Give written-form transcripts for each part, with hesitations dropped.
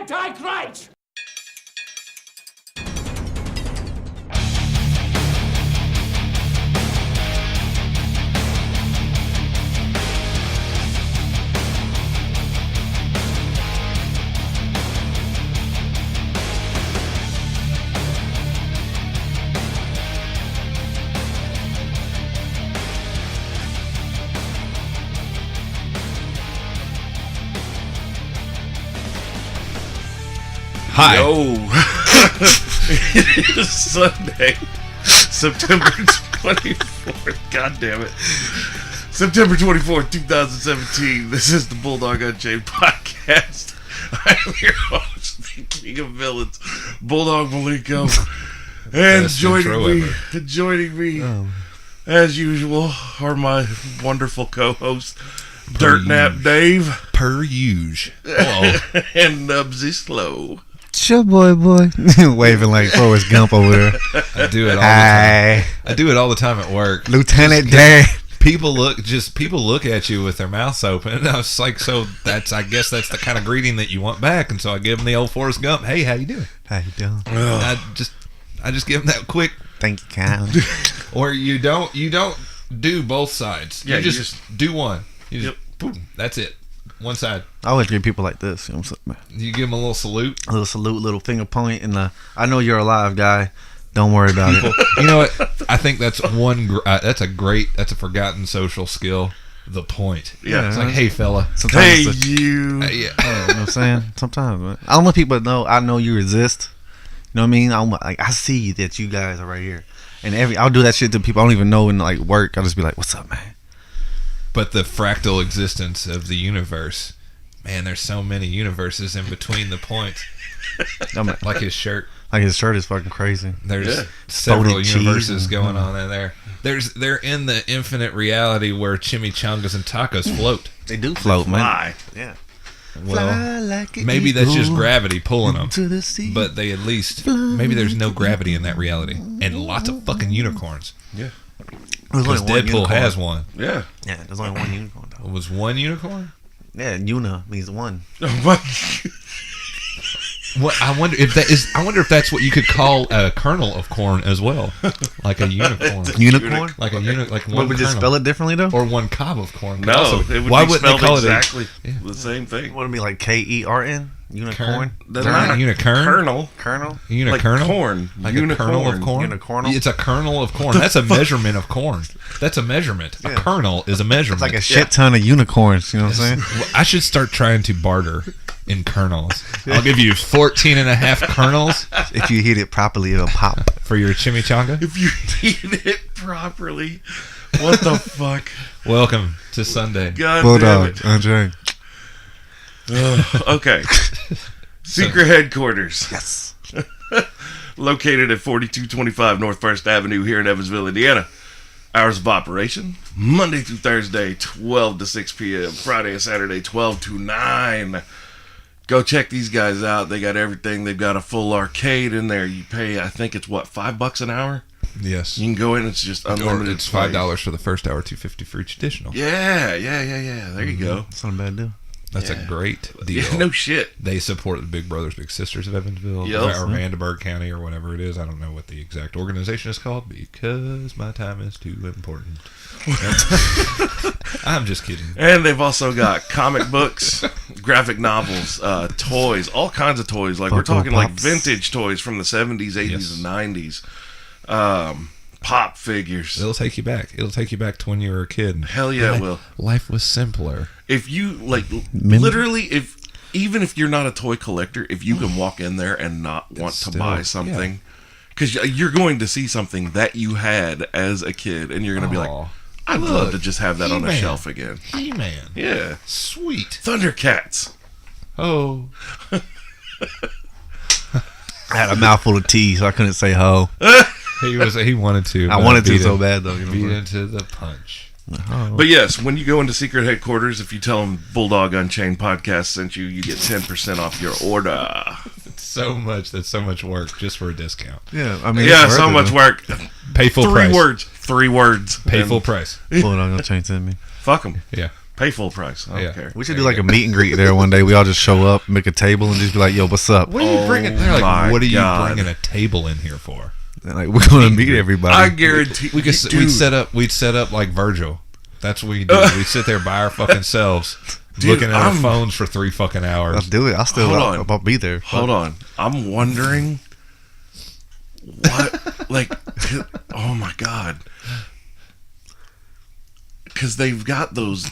Antichrist! Hi. Yo. It is Sunday, September 24th. God damn it. September 24th, 2017. This is the Bulldog Unchained podcast. I'm your host, the King of Villains, Bulldog Malenko. And joining me, as usual, are my wonderful co-hosts, Dirtnap Dave. Per usual. Hello. And Knubsie Slow. It's your boy. Waving like Forrest Gump over there. I do it all the time. I do it all the time at work. Lieutenant Dan. People look at you with their mouths open. And I was like, so I guess that's the kind of greeting that you want back. And so I give them the old Forrest Gump. Hey, how you doing? How you doing? I just give them that quick. Thank you, Kyle. Or you don't do both sides. Yeah, you just do one. You just, boom, that's it. One side. I always greet people like this. You know what I'm saying? You give them a little salute. A little salute, little finger point, and I know you're alive, guy. Don't worry about it. You know what? I think that's that's a forgotten social skill. The point. Yeah. It's like, hey, fella. Hey, Sometimes you. you know what I'm saying? Sometimes, man. I don't want people to know I know you exist. You know what I mean? I see that you guys are right here. And I'll do that shit to people I don't even know in like work. I'll just be like, what's up, man? But the fractal existence of the universe, man, there's so many universes in between the points. Like his shirt. Like his shirt is fucking crazy. There's several Folded universes cheese. going on in there. They're in the infinite reality where chimichangas and tacos float. They do float, man. Fly. Yeah. Well, like an maybe that's just eagle gravity pulling them. to the sea. But they at least, maybe there's no gravity in that reality. And lots of fucking unicorns. Yeah. There's Because only one Deadpool unicorn. has one. Yeah. Yeah, there's only one unicorn though. Was one unicorn? Yeah, Una means one. What I wonder if that's what you could call a kernel of corn as well, like a unicorn. Unicorn? Like one. Would we just kernel. spell it differently though? Or one cob of corn. No, Also, it would why be wouldn't they spelled call exactly it the same thing. Would it be like Kern? Unicorn? That's Not not a unicorn. Kernel. Kernel? Like Unikernel? corn. Like a kernel of corn? Unicornal? It's a kernel of corn. That's a measurement of corn. That's a measurement. Yeah. A kernel is a measurement. It's like a shit ton of unicorns, you know what I'm saying? Well, I should start trying to barter in kernels. I'll give you 14 and a half kernels If you hit it properly, it'll pop. for your chimichanga. If you eat it properly. What the fuck? Welcome to Sunday. God Bulldog, damn Unchained. it. Okay. Secret headquarters. Yes. Located at 4225 North 1st Avenue here in Evansville, Indiana. Hours of operation, Monday through Thursday, 12 to 6 p.m. Friday and Saturday, 12 to 9. Go check these guys out. They got everything. They've got a full arcade in there. You pay, I think it's what, $5 an hour? Yes. You can go in. It's just Or unlimited. it's play. $5 for the first hour, $2.50 for each additional. Yeah. There you go. That's not a bad deal. That's a great deal. Yeah, no shit. They support the Big Brothers Big Sisters of Evansville Yep. or Vandenberg County or whatever it is. I don't know what the exact organization is called because my time is too important. I'm just kidding. And they've also got comic books, graphic novels, toys, all kinds of toys. Like we're Funko talking like Pops. vintage toys from the 70s, 80s, Yes. and 90s. Pop figures. It'll take you back. It'll take you back to when you were a kid. Hell yeah, it will. Life was simpler. If you like, literally, even if you're not a toy collector, if you can walk in there and not want to Still, buy something, because you're going to see something that you had as a kid, and you're going to be like, Aw. I'd Look, love to just have that on a He-Man. shelf again. He-Man. Yeah, Sweet. Thundercats. Oh. I had a mouthful of tea, so I couldn't say ho. He wanted to. I but wanted to beat so him- bad, though. You know Beat what I'm into the punch. saying? But yes, when you go into secret headquarters, if you tell them Bulldog Unchained podcast sent you, you get 10% off your order. So much. That's so much work just for a discount. Yeah, I mean, Yeah, it's so worth much it, work. Pay full Three price. words. Pay And full price. though. Bulldog Unchained to me. Fuck them. Yeah. Pay full price. I don't care. We should do like a meet and greet there one day. We all just show up, make a table, and just be like, "Yo, what's up?" What are you bringing? They're like, what are you bringing a table in here for? Like, we're gonna meet everybody. I guarantee. We'd set up like Virgil. That's what we do. We sit there by our fucking selves, looking at our phones for 3 fucking hours. Let's do it. I'll be there. Hold on. I'm wondering what, like, oh my god. Because they've got those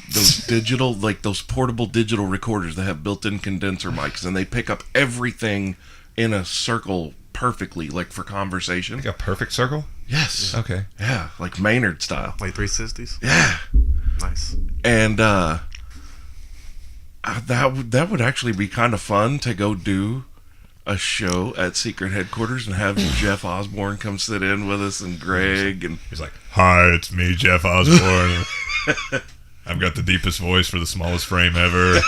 digital, like those portable digital recorders that have built-in condenser mics, and they pick up everything in a circle perfectly, like for conversation. Like a perfect circle? Yes. Okay. Yeah, like Maynard style. Like 360s? Yeah. Nice. And that would actually be kind of fun to go do a show at Secret Headquarters and have Jeff Osborne come sit in with us and Greg, and he's like, "Hi, it's me, Jeff Osborne. I've got the deepest voice for the smallest frame ever."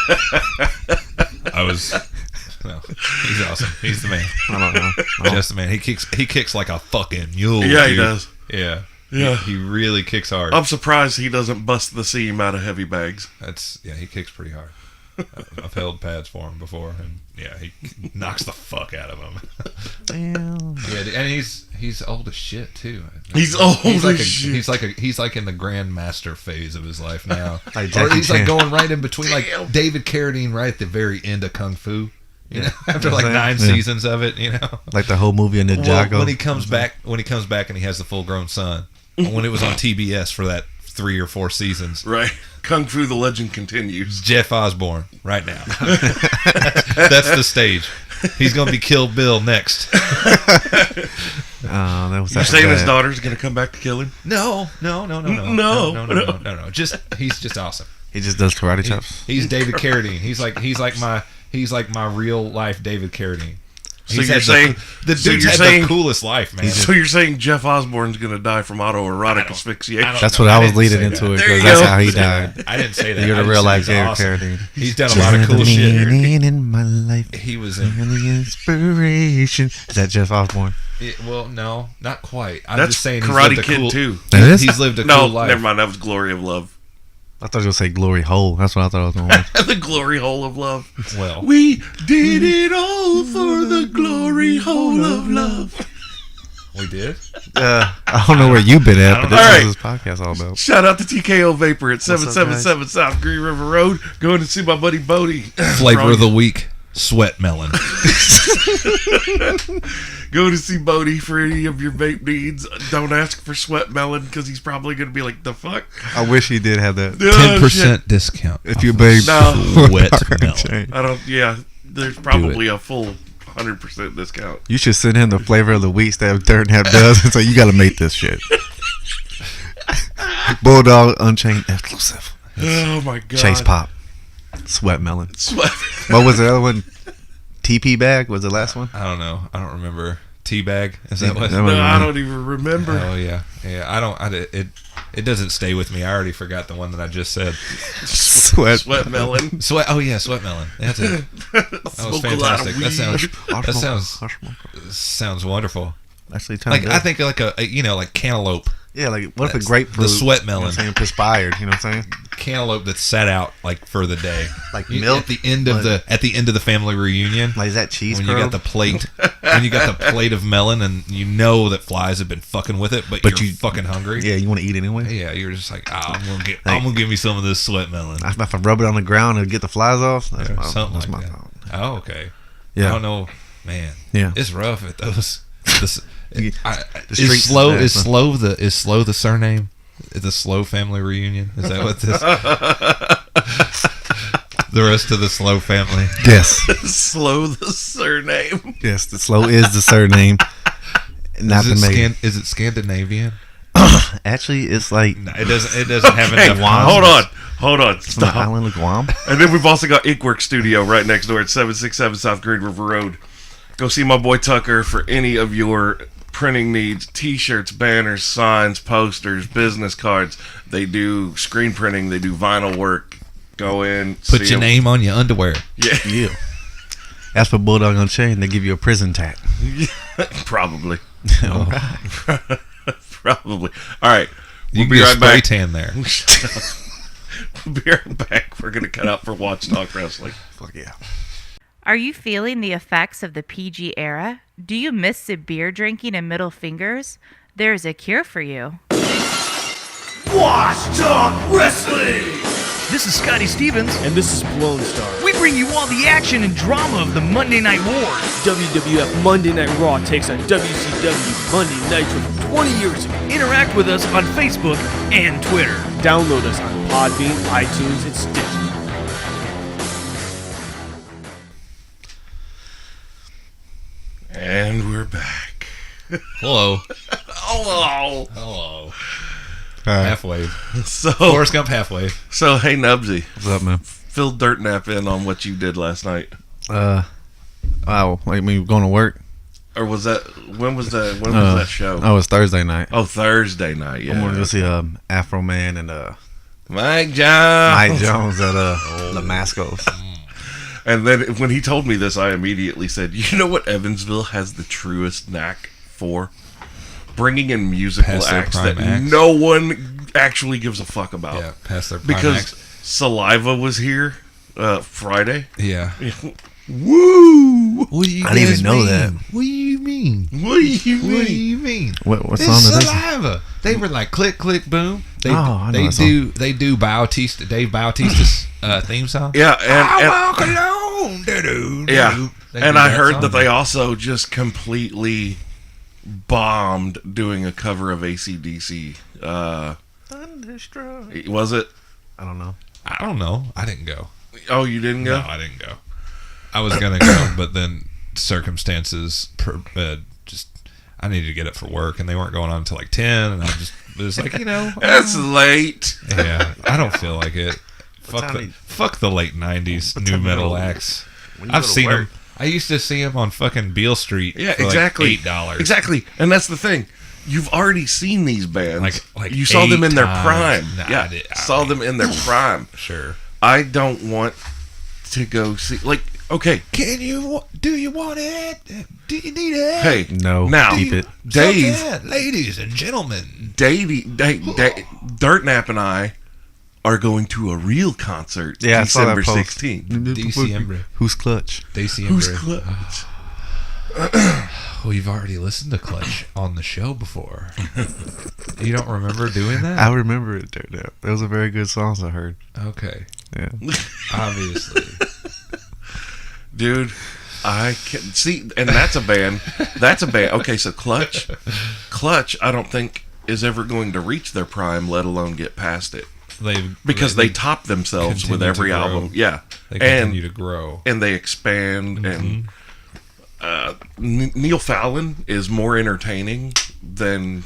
No, he's awesome. He's the man. I don't know. Just the man. He kicks like a fucking mule. Yeah, dude. he does. Yeah. Yeah. He really kicks hard. I'm surprised he doesn't bust the seam out of heavy bags. He kicks pretty hard. I've held pads for him before, and he knocks the fuck out of him. Damn. Yeah, and he's old as shit too. He's old as shit. He's like in the grandmaster phase of his life now. Like or he's Chan. like going right in between, like David Carradine, right at the very end of Kung Fu. You know, after like 9 seasons of it, like the whole movie in the Jago. When he comes back and he has the full-grown son, when it was on TBS for that 3 or 4 seasons, right? Kung Fu: The Legend Continues. Jeff Osborne, right now. That's the stage. He's gonna be Kill Bill next. You're saying his daughter's gonna come back to kill him? No. He's just awesome. He just does karate chops. He's David Carradine. He's like my real life David Carradine. So you're saying the dude's had the coolest life, man. So you're saying Jeff Osborne's gonna die from autoerotic asphyxiation? That's what I was leading into it, because that's how he died. I didn't say that. You're the real life David Carradine. He's done a lot of cool shit. In my life, he was in the inspiration. Is that Jeff Osborne? Well, no, not quite. I'm That's just saying Karate Kid too. He's lived a cool life. Never mind. That was Glory of Love. I thought you were going to say Glory Hole. That's what I thought I was going to The Glory Hole of Love. Well, we did it all for the Glory Hole of Love. We did? I don't know where you've been at, but this is this podcast all about. Shout out to TKO Vapor at 777 South Green River Road. Going to see my buddy Bodie. Flavor of the week, sweat melon. Go to see Bodie for any of your vape needs. Don't ask for sweat melon, because he's probably going to be like, the fuck? I wish he did have that. 10% discount. If you babe wet melon. I don't, there's probably a full 100% discount. You should send him the flavor of the weeks that Dirtnap does and say, you got to make this shit. Bulldog Unchained exclusive. Oh my god. Chase Pop. Sweat melon. What was the other one? TP bag was the last one? I don't know. I don't remember. Teabag? Is that what? No, I don't even remember. Oh yeah. It doesn't stay with me. I already forgot the one that I just said. Sweat melon. Sweat melon. That's it. That was fantastic. That sounds wonderful. Actually, like I think like like cantaloupe. Yeah, like what if a grapefruit? The sweat melon. Perspired. You know what I'm saying? Cantaloupe that sat out like for the day. Like milk at the end of the family reunion. Like is that cheese? When you got the plate, of melon, and you know that flies have been fucking with it, but you're fucking hungry. Yeah, you want to eat anyway. Yeah, you're just like, I'm gonna give me some of this sweat melon. If I rub it on the ground and get the flies off, that's my thought. Oh, okay. Yeah. I don't know, man. Yeah, it's rough at those. Is Slow the surname? The Slow family reunion? Is that what this? The rest of the Slow family. Yes. Slow the surname. Yes, the Slow is the surname. Not the name. Is it Scandinavian? Actually, it's like it doesn't have enough. Hold on. Stop. The island of Guam. And then we've also got Inkwork Studio right next door at 767 South Green River Road. Go see my boy Tucker for any of your printing needs. T-shirts, banners, signs, posters, business cards. They do screen printing. They do vinyl work. Go in. Put your name on your underwear. Yeah. As for Bulldog Unchained, they give you a prison tat. Probably. All right. Probably. All right. We'll be right back. Tan there. Be right back. We're going to cut out for Watch Talk Wrestling. Fuck yeah. Are you feeling the effects of the PG era? Do you miss the beer drinking and middle fingers? There is a cure for you. Watch Talk Wrestling! This is Scotty Stevens. And this is Blown Star. We bring you all the action and drama of the Monday Night Wars. WWF Monday Night Raw takes on WCW Monday Nitro from 20 years ago. Interact with us on Facebook and Twitter. Download us on Podbean, iTunes, and Stitcher. And we're back. Hello. Hello. Hello. Right. Halfway. So, Forrest Gump halfway. so hey, Knubsie. What's up, man? Fill Dirtnap in on what you did last night. Wow, like me going to work. Or was that, when was that show? Oh, it's Thursday night. Oh, Thursday night, yeah. I'm going to go see Afro Man and Mike Jones. Mike Jones at La Mascos. And then when he told me this, I immediately said, you know what Evansville has the truest knack for? Bringing in musical Past their acts prime that acts. no one actually gives a fuck about. Yeah, past their prime Because acts. Saliva was here Friday. Yeah. Woo! What do you I didn't even know that. What do you mean? What do you mean? What do you mean? What It's song is this? Saliva. They were like click, click, boom. They, I know they that song. do Dave Bautista's theme song. Yeah, I walk alone. Do-do, do-do. yeah. They And do I heard song. that they also just completely bombed doing a cover of ACDC. Thunderstruck. Was it? I don't know. I don't know. I didn't go. Oh, you didn't go? No, I didn't go. I was gonna go, but then circumstances just I needed to get up for work, and they weren't going on until like 10, and I just was like, That's late. yeah, I don't feel like it. time Fuck the late 90s What new time metal you go- acts. when you I've go to seen work? them. I used to see them on fucking Beale Street. Yeah, for exactly. Like $8. Exactly. And that's the thing. You've already seen these bands. Like you saw them 8 in their times. prime. Nah, yeah, I saw mean- them in their prime. Sure. I don't want to go see. Like, okay, Do you want it? Do you need it? hey, No, now, keep it. Dave, Something, ladies and gentlemen. Dirtnap and I are going to a real concert Yeah, I saw that December post. 16th. December. Who's Clutch? Who's Clutch? Well, you've already listened to Clutch on the show before. You don't remember doing that? I remember it. Those are very good songs I heard. Okay. Yeah. Obviously. Dude, I can see, and that's a band. That's a band. Okay, so Clutch, I don't think is ever going to reach their prime, let alone get past it, because they top themselves with continue every to grow. album. Yeah, They continue to grow. and they expand. And Neal Fallon is more entertaining than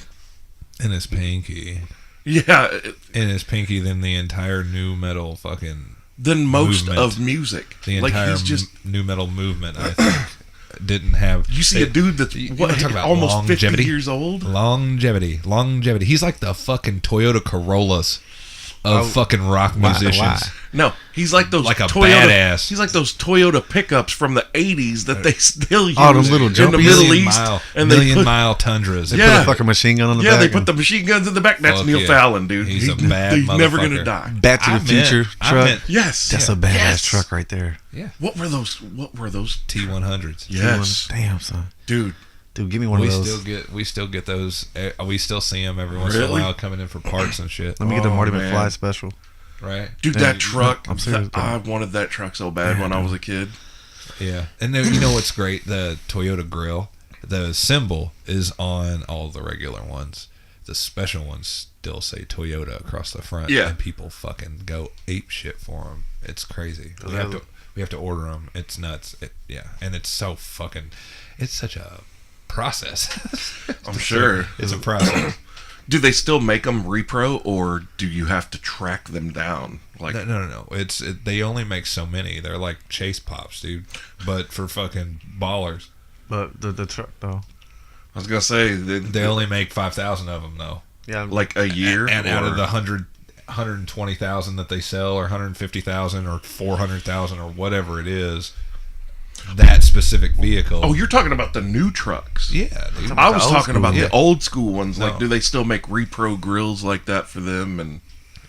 And it's pinky. yeah And it's pinky than the entire new metal fucking... than most Movement. of music. The Like entire he's just. new metal movement, I think, didn't have... You see a dude that's you wanna talk about almost 50 longevity? years old. Longevity. He's like the fucking Toyota Corollas of fucking rock musicians. why? No, he's like those Like a Toyota, badass. He's like those Toyota pickups from the '80s that they still use Oh, them little in the jumpies? Middle East, and they Million put, mile tundras. Yeah. Put a fucking machine gun on the yeah, back. they put and the machine guns in the back. That's Fuck Neal yeah. Fallon, dude. He's a bad He's never motherfucker. gonna die. Back to the Future truck. Yes, That's a badass Yes. truck right there. Yeah. What were those? T100s. Yes, Damn, son. dude. Dude, give me one We of those. still get those. We still see them every once in a Really? while coming in for parts and shit. Let me get the Oh, Marty man. McFly special. Right? Dude, Yeah, that truck. I'm serious, though. I wanted that truck so bad when I was a kid. Yeah. And then, you know what's great? The Toyota grill. The symbol is on all the regular ones. The special ones still say Toyota across the front. Yeah. And people fucking go ape shit for them. It's crazy. We have to order them. It's nuts. Yeah. And it's so fucking... It's such a process. I'm sure. It's a process. Do they still make them repro, or do you have to track them down? Like, No. They only make so many. They're like Chase Pops, dude. But for fucking ballers. But the truck, though. I was gonna say They only make 5,000 of them, though. Yeah. like a year, And out or- of the 120,000 that they sell, or 150,000, or 400,000, or whatever it is, that specific vehicle. Oh, you're talking about the new trucks. Yeah, dude. I was old talking school, about yeah. the old school ones. Like, No. do they still make repro grills like that for them? And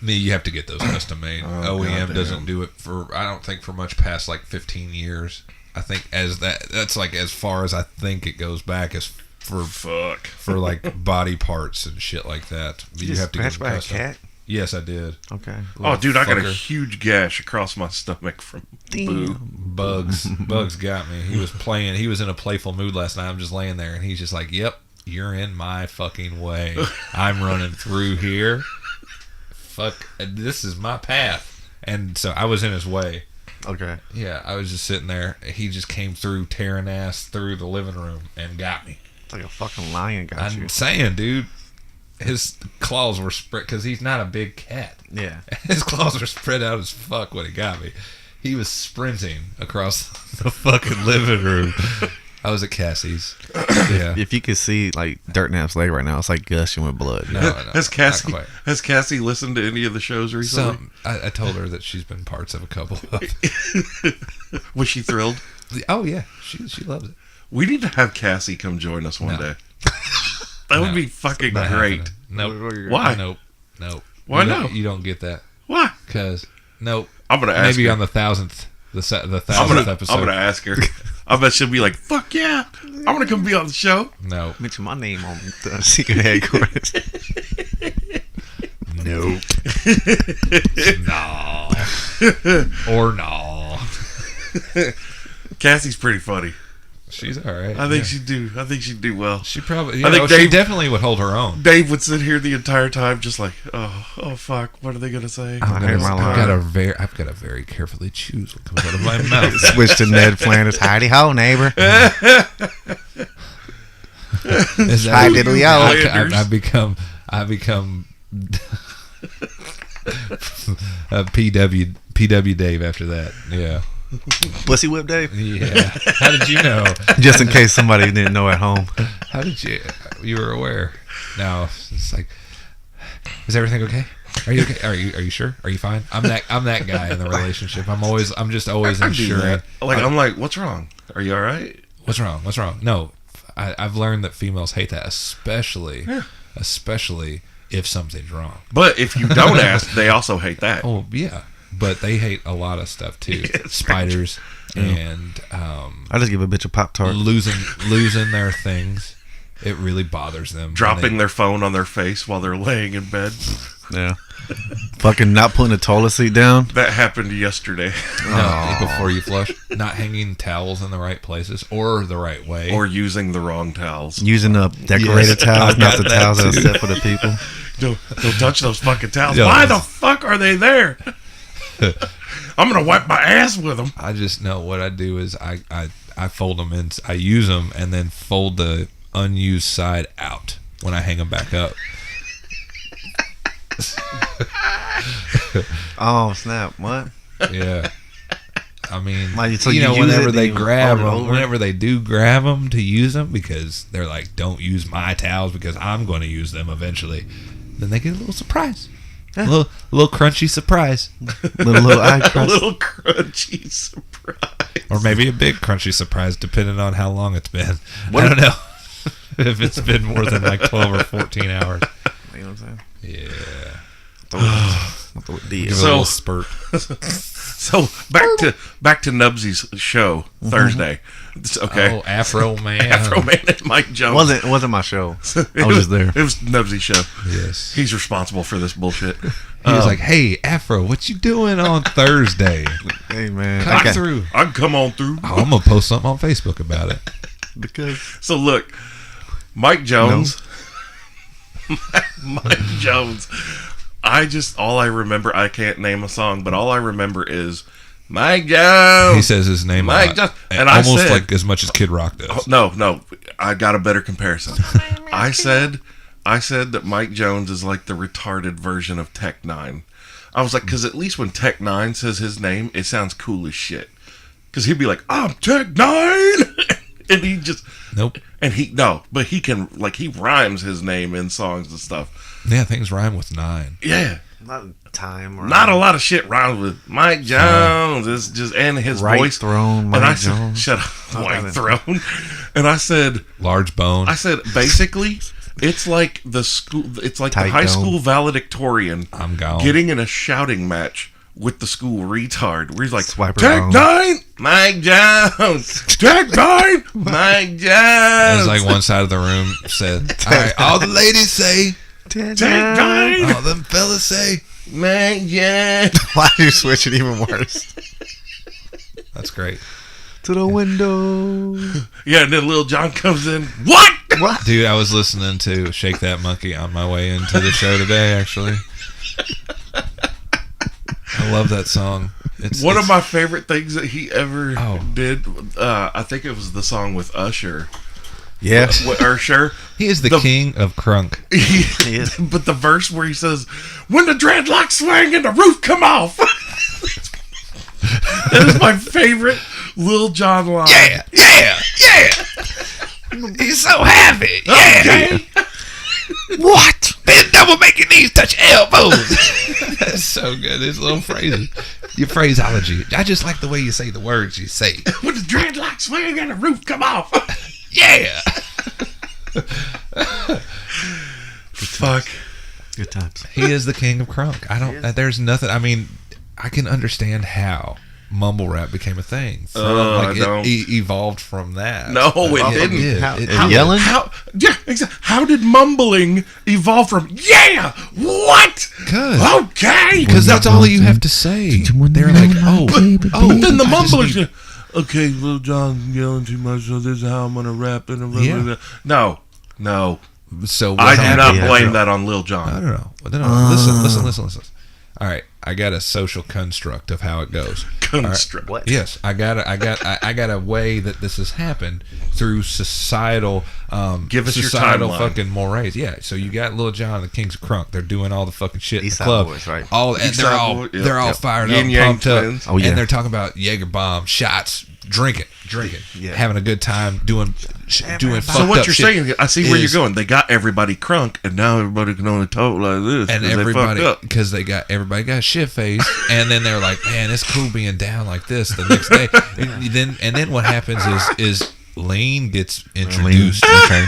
You have to get those custom made. OEM goddamn. doesn't do it for, I don't think, for much past like 15 years. I think that's like as far as I think it goes back as for like body parts and shit like that. You have to get by a cat? Yes, I did. Okay. Oh, dude, I got a fucker. huge gash across my stomach from boo. Bugs got me. He was playing. He was in a playful mood last night. I'm just laying there, and he's just like, "Yep, you're in my fucking way. I'm running through here. Fuck, this is my path." And so I was in his way. Okay. Yeah, I was just sitting there. He just came through, tearing ass through the living room, and got me. It's like a fucking lion got you. I'm saying, dude. His claws were spread because he's not a big cat. Yeah. His claws were spread out as fuck when he got me. He was sprinting across the fucking living room. I was at Cassie's. Yeah. If you could see like Dirtnap's leg right now, it's like gushing with blood. No, Has Cassie not quite. has Cassie listened to any of the shows recently? I told her that she's been parts of a couple of. Was she thrilled? Oh yeah, she loves it. We need to have Cassie come join us one day. That would be fucking Not great. happening. Nope. Why? Nope. Why you no? You don't get that Why? because nope. I'm gonna ask Maybe her. on the 1000th, the I'm 1000th gonna, episode. I'm gonna ask her. I bet she'll be like, "Fuck yeah, I'm gonna come be on the show." No. Mention my name on the secret headquarters. Nope. No. Or no. Cassie's pretty funny. She's all right. I think she'd do. I think she'd do well. She probably. I think she Dave- definitely would hold her own. Dave would sit here the entire time, just like, oh fuck, what are they gonna say? I heard my I've line. got to very carefully choose what comes out of my mouth. Switch to Ned Flanders. Howdy ho, neighbor. Is that- Hi, diddly o. Flanders. I've become PW Dave after that. Yeah. Pussy whip Dave. Yeah. How did you know? Just in case somebody didn't know at home. How did you? You were aware. No, it's like, is everything okay? Are you okay? Are you sure? Are you fine? I'm that guy in the relationship. I'm just always I do ensuring. that. Like, I'm like, what's wrong? Are you all right? What's wrong? What's wrong? No, I've learned that females hate that, especially if something's wrong. But if you don't ask, they also hate that. Oh yeah, but they hate a lot of stuff too. Spiders and I just give a bitch a Pop-Tart. losing their things. It really bothers them. Dropping their phone on their face while they're laying in bed. Yeah. Fucking not putting a toilet seat down. That happened yesterday. No, before you flush, not hanging towels in the right places or the right way. Or using the wrong towels. Using the decorated towels, not the towels that are set for the people. Don't touch those fucking towels. Yeah. Why the fuck are they there? I'm gonna wipe my ass with them. I just know what I do is I fold them in. I use them and then fold the unused side out when I hang them back up. Oh, snap. What? Yeah. I mean, So you know, you use whenever it, they then you grab fold it them, over? whenever they do grab them to use them, because they're like, don't use my towels because I'm going to use them eventually, then they get a little surprise. A little crunchy surprise. Little eye A crust. little crunchy surprise. Or maybe a big crunchy surprise, depending on how long it's been. I don't know. If it's been more than like 12 or 14 hours. You know what I'm saying? Yeah. Throw it Give it a So- little spurt. So back to Knubsie's show Thursday. Okay. Oh, Afro Man. Afro Man and Mike Jones. It wasn't my show. I was just there. It was Knubsie's show. Yes. He's responsible for this bullshit. He was like, hey, Afro, what you doing on Thursday? Hey, man. Come through. I can come on through. Oh, I'm going to post something on Facebook about it. Because So look, Mike Jones. Mike Jones. All I remember, I can't name a song, but all I remember is Mike Jones. He says his name Mike a lot. Jones. And I almost said- like as much as Kid Rock does. Oh, no, I got a better comparison. I said that Mike Jones is like the retarded version of Tech Nine. I was like, because at least when Tech Nine says his name, it sounds cool as shit. Because he'd be like, I'm Tech Nine, and he just Nope. and he can, like, he rhymes his name in songs and stuff. Yeah, things rhyme with 9. Yeah, not time. Or not a lot of shit rhymes with Mike Jones. It's just and his Right voice. Throne, Mike and I Jones. said, shut up, White Throne. And I said, Large bone. basically, It's like the school. It's like Tight the high dome. school valedictorian I'm gone. getting in a shouting match with the school retard. Where he's like, Swipe her "Take wrong. 9, Mike Jones. Take 9, Mike Jones. It's like one side of the room said, all right, all the ladies say, Take 9, all them fellas say. Mike Jones." Why are you switching even worse? That's great. To the window. Yeah, and then Lil Jon comes in. What? What? Dude, I was listening to Shake That Monkey on my way into the show today, actually. I love that song. One of my favorite things that he ever Oh. did, I think it was the song with Usher. Yeah. With Usher. He is the the- king of crunk. He is. But the verse where he says, "When the dreadlocks swing and the roof come off." That is my favorite Lil Jon line. Yeah. He's so happy. Okay. What? Bend double, make your knees touch elbows. That's so good. His little phrases. Your phraseology. I just like the way you say the words you say. When the dreadlocks swing and the roof come off. Yeah. Fuck. Good times. He is the king of crunk. I don't. There's nothing. I mean, I can understand how mumble rap became a thing. I don't. It evolved from that. No, it didn't. did. How- It- and yelling? How did mumbling evolve from what? Good. Okay. Because that's all you have to say. They're like, oh, Then the I just mumblers. need- Okay, Lil Jon yelling too much, so this is how I'm gonna rap it. Yeah. No. So I do not Yeah. blame that on Lil I Jon. don't know. No. Listen. All right, I got a social construct of how it goes. Construct. What? Yes, I got a way that this has happened through societal, Give us your societal timeline. fucking mores. Yeah, so you got Lil Jon and the Kings of Crunk. They're doing all the fucking shit East in Side the club. Boys, right? All and East they're Side all Boys, yep, they're all yep. fired Yin up, Yang pumped up, Twins. Oh, yeah. and they're talking about Jaeger bomb shots, drinking, Yeah. having a good time, doing fucked So what up you're shit saying, I see where you're is- going. They got everybody crunk, and now everybody can only talk like this. and 'cause they everybody fucked up. because everybody got shit faced, and then they're like, man, it's cool being down like this the next day. And then what happens is lean gets introduced. Okay.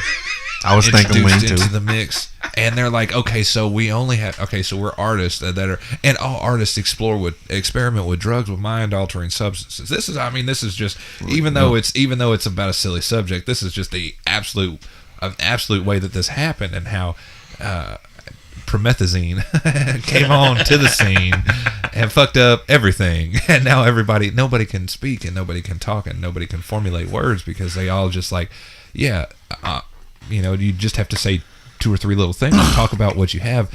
I was thinking lean Introduced too. into the mix, and they're like, okay, so we only have so we're artists that are, and all artists experiment with drugs, with mind altering substances. This is just even though it's about a silly subject, this is just an absolute way that this happened, and how Promethazine came on to the scene and fucked up everything, and now nobody can speak and nobody can talk and nobody can formulate words because they all just like, you just have to say 2 or 3 little things and talk about what you have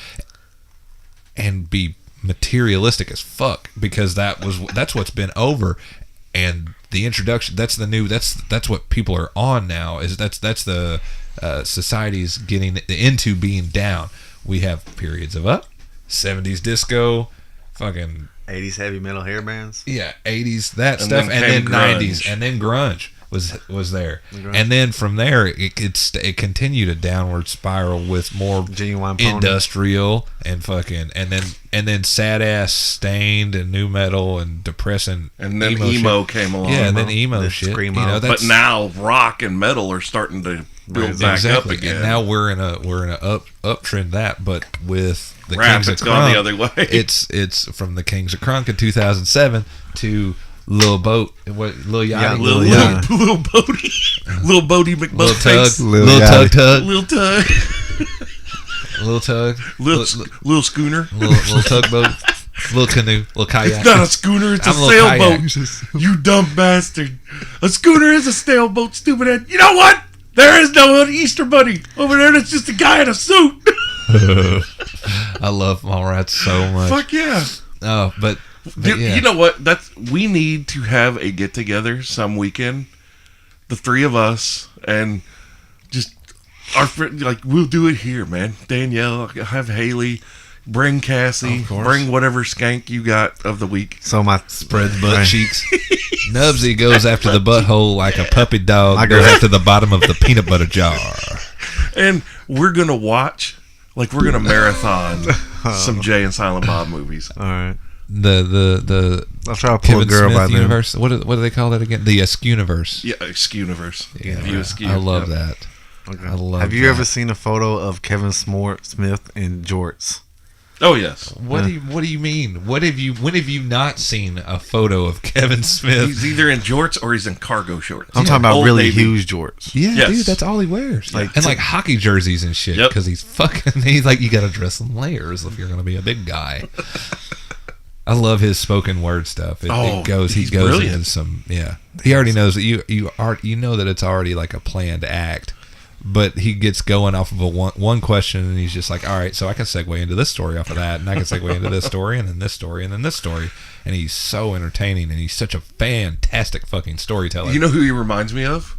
and be materialistic as fuck, because that's what's been over. And the introduction, that's what people are on now, is that's the society's getting into being down. We have periods of up, 70s disco, fucking 80s heavy metal hair bands. yeah, 80s that And stuff, then and then came 90s, grunge. and then grunge was there, Grunge. and then from there it continued a downward spiral with more Genuine Pony. industrial and fucking, and then sad ass Stained and new metal and depressing, And then emo shit. came along. Yeah, and then emo The shit. screamo. But now rock and metal are starting to build back up exactly. again. And now we're in a uptrend that, but with the Rap, Kings of it's gone the Crunk, other way. It's from the Kings of Crunk in 2007 to Lil Boat, Lil Yachty, Lil Yeah. Lil Bodie. Lil Bodie Lil Tug, McButtface. Lil Lil Tug Yachty. Tug, Lil Tug. Lil Tug, Lil Schooner. Lil Tugboat, Lil Canoe, Lil Kayak. It's not a schooner, it's a I'm a little kayak. sailboat. You dumb bastard. A schooner is a sailboat, stupid head. You know what? There is no Easter Bunny. Over there, that's just a guy in a suit. I love Mallrats so much. Fuck yeah. Oh, but yeah. You know what? We need to have a get together some weekend, the 3 of us, and just our friend. Like, we'll do it here, man. Danielle, have Haley, bring Cassie, Of course. bring whatever skank you got of the week, So my spreads butt cheeks. Nubsie goes after the butthole like a puppy dog My goes girl. after the bottom of the peanut butter jar. and we're gonna watch. Like, we're gonna marathon some Jay and Silent Bob movies. All right. The I'll try to pull a Kevin girl Smith by then. universe. What do they call that again? The Skewniverse. Yeah, Skewniverse. Yeah, View Askew. I love Yep. that. Okay. I love Have you that. ever seen a photo of Kevin Smith in jorts? Oh yes. What do you mean? When have you not seen a photo of Kevin Smith? He's either in jorts or he's in cargo shorts. I'm talking about Old really Navy. huge jorts. Yeah, Yes. dude, that's all he wears. Like, and like hockey jerseys and shit. Yep. Because he's like, you got to dress in layers if you're going to be a big guy. I love his spoken word stuff. He he's goes brilliant. into some, yeah. He already knows that you know that it's already like a planned act. But he gets going off of a one question, and he's just like, all right, so I can segue into this story off of that, and I can segue into this story, and then this story, and then this story. And he's so entertaining, and he's such a fantastic fucking storyteller. You know who he reminds me of?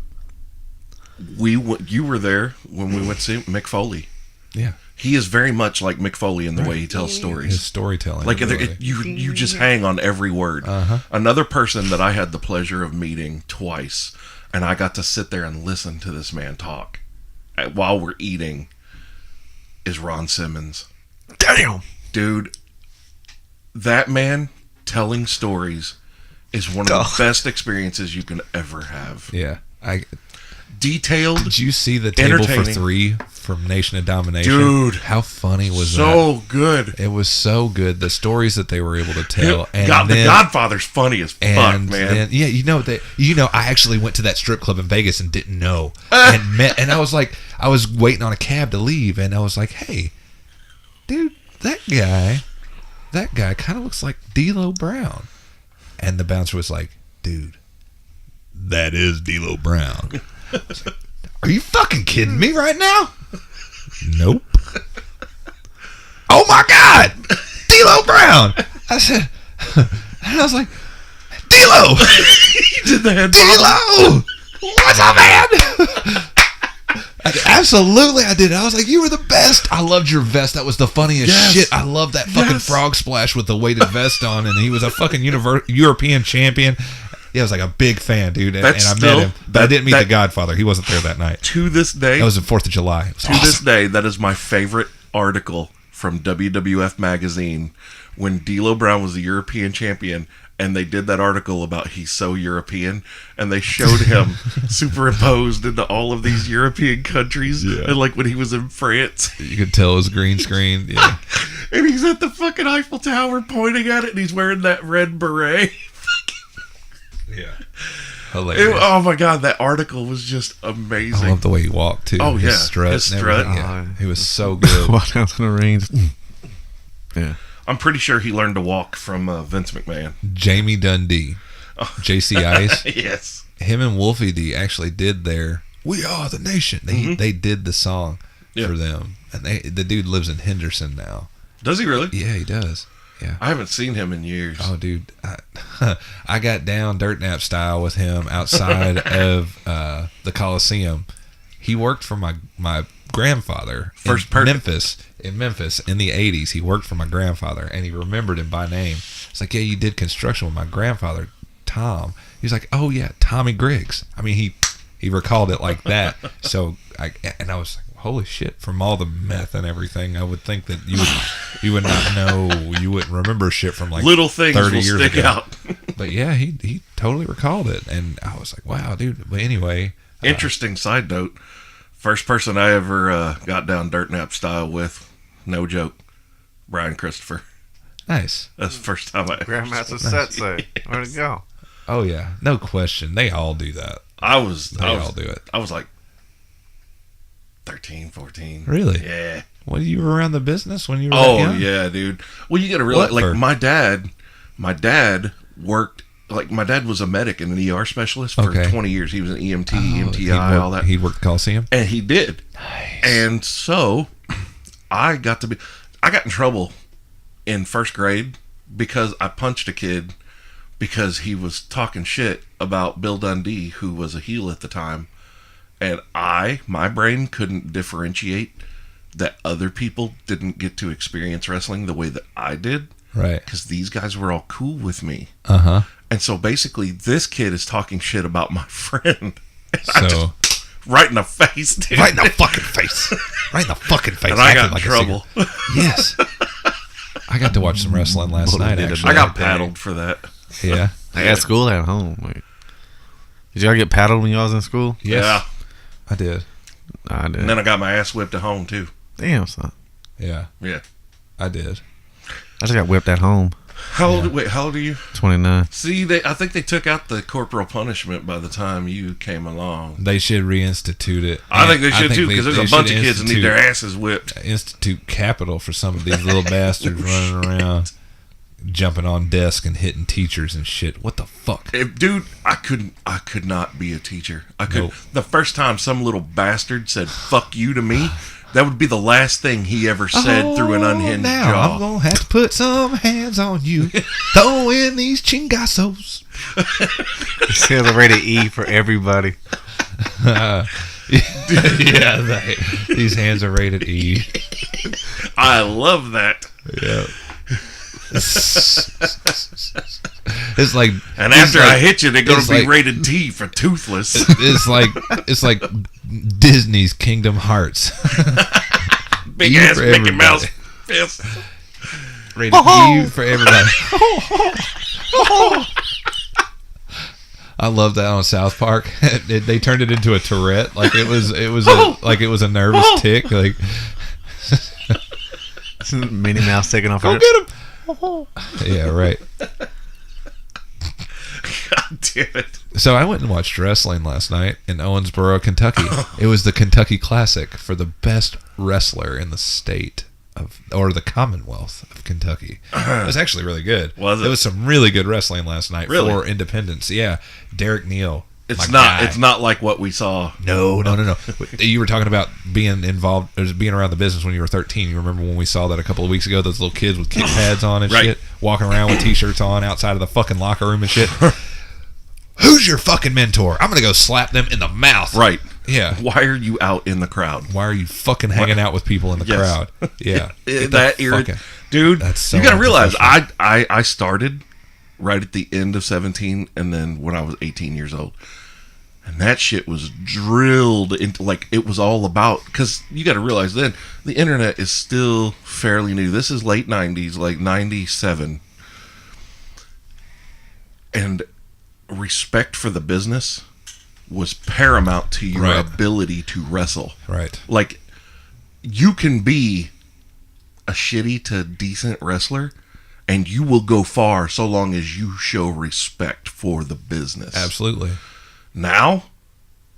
You were there when we went to see Mick Foley. Yeah. He is very much like Mick Foley in the way he tells His stories. storytelling. Like ability. you just hang on every word. Another person that I had the pleasure of meeting twice, and I got to sit there and listen to this man talk while we're eating, is Ron Simmons. Damn. Dude, that man telling stories is one of the best experiences you can ever have. Yeah. Detailed. Did you see the table for Entertaining. 3 from Nation of Domination? Dude. How funny was that? So good. It was so good. The stories that they were able to tell. And God, then, the Godfather's funny as fuck, and man. then, yeah, I actually went to that strip club in Vegas and didn't know. And I was like, I was waiting on a cab to leave, and I was like, hey, dude, that guy kind of looks like D'Lo Brown. And the bouncer was like, dude, that is D'Lo Brown. I was like, are you fucking kidding me right now? Nope. Oh my God, D'Lo Brown. I said, and I was like, D'Lo, You did the head bob. D'Lo, what's up, man? Absolutely, I did. I was like, you were the best. I loved your vest. That was the funniest Yes. shit. I love that fucking frog splash with the weighted vest on, and he was a fucking European champion. Yeah, I was like a big fan, dude, and I met him. But I didn't meet the Godfather. He wasn't there that night. To this day, That was the 4th of July. It was to awesome. this day, that is my favorite article from WWF magazine when D'Lo Brown was the European champion, and they did that article about he's so European, and they showed him superimposed into all of these European countries, and like when he was in France, You could tell it was green screen. Yeah. and he's at the fucking Eiffel Tower pointing at it, and he's wearing that red beret. Yeah. Hilarious. Oh my God, that article was just amazing. I love the way he walked too. Oh, His yeah. strut. His and strut. everything. Yeah. He was so good. Walk out to the range. Yeah. I'm pretty sure he learned to walk from Vince McMahon. Jamie Dundee, JC Ice. Yes. Him and Wolfie D actually did their "We Are the Nation." They did the song for them, and the dude lives in Henderson now. Does he really? Yeah, he does. Yeah. I haven't seen him in years. Oh, dude, I got down Dirtnap style with him outside of the Coliseum. He worked for my grandfather in Memphis in the 80s. He worked for my grandfather, and he remembered him by name. It's like, yeah, you did construction with my grandfather, Tom. He's like, oh yeah, Tommy Griggs. I mean, he recalled it like that. So I was like, holy shit! From all the meth and everything, I would think that you would not know, you wouldn't remember shit from like little things 30 will years stick ago. out. But yeah, he totally recalled it, and I was like, wow, dude. But anyway, Interesting side note: first person I ever got down Dirtnap style with, no joke, Brian Christopher. nice. That's the first time I. Grandmaster Setsei. Where'd it go? Oh yeah, no question. They all do that. They all do it. I was like 13, 14. Really? Yeah. Well, you were around the business when you were that young? Yeah, dude. Well, you got to realize, What for? like my dad worked. Like my dad was a medic and an ER specialist for Okay. 20 years. He was an EMT, He'd EMTI, all that. He worked the Coliseum. And he did. Nice. And so I got in trouble in first grade because I punched a kid because he was talking shit about Bill Dundee, who was a heel at the time. And my brain couldn't differentiate that other people didn't get to experience wrestling the way that I did. Right. Because these guys were all cool with me. Uh-huh. And so basically this kid is talking shit about my friend. And I So just, right in the face, dude. right in the fucking face. Right in the fucking face. And I Acted got in like a trouble. cigarette. Yes. I got to watch some wrestling last night, actually. I got paddled for that. Yeah. Like at school, at home. Like, did y'all get paddled when y'all was in school? Yes. Yeah. I did. I did. And then I got my ass whipped at home too. Damn, son. Yeah, Yeah. I did. I just got whipped at home. How old? Wait, how old are you? 29. See, I think they took out the corporal punishment by the time you came along. They should reinstitute it. I think they And should too, because there's a bunch of kids that need their asses whipped. Institute capital for some of these little bastards running around, jumping on desks and hitting teachers and shit. What the fuck? Dude, I could not be a teacher. Nope. The first time some little bastard said "fuck you" to me, that would be the last thing he ever said through an unhinged now jaw. I'm gonna have to put some hands on you. Throw in these chingazos. It's a rated E for everybody. These hands are rated E. I love that. Yeah. It's like, And after I hit you, they're going it's to be like- rated T for toothless. it's like Disney's Kingdom Hearts. Big E ass for Mickey everybody. Mouse fist. Rated E for everybody. I love that on South Park. They turned it into a Tourette, like it was a nervous tick. Like, Minnie Mouse taking off go her. get him. Yeah, right. God damn it. So I went and watched wrestling last night in Owensboro, Kentucky. It was the Kentucky Classic for the best wrestler in the state or the Commonwealth of Kentucky. It was actually really good. Was it? There was some really good wrestling last night Really? for Independence. Yeah, Derek Neal. It's my not. guy. It's not like what we saw. No. You were talking about being involved, or being around the business when you were 13. You remember when we saw that a couple of weeks ago? Those little kids with kick pads on and Right. shit, walking around with t-shirts on outside of the fucking locker room and shit. Who's your fucking mentor? I'm gonna go slap them in the mouth. Right. Yeah. Why are you out in the crowd? Why are you fucking hanging out with people in the Yes. crowd? Yeah. Get the That fuck out. dude. That's so you got to realize, unprofessional. I started right at the end of 17, and then when I was 18 years old. And that shit was drilled into, like, it was all about, because you got to realize then, the internet is still fairly new. This is late 90s, like 97. And respect for the business was paramount to your Right. ability to wrestle. Right. Like, you can be a shitty to decent wrestler, and you will go far so long as you show respect for the business. Absolutely. Now,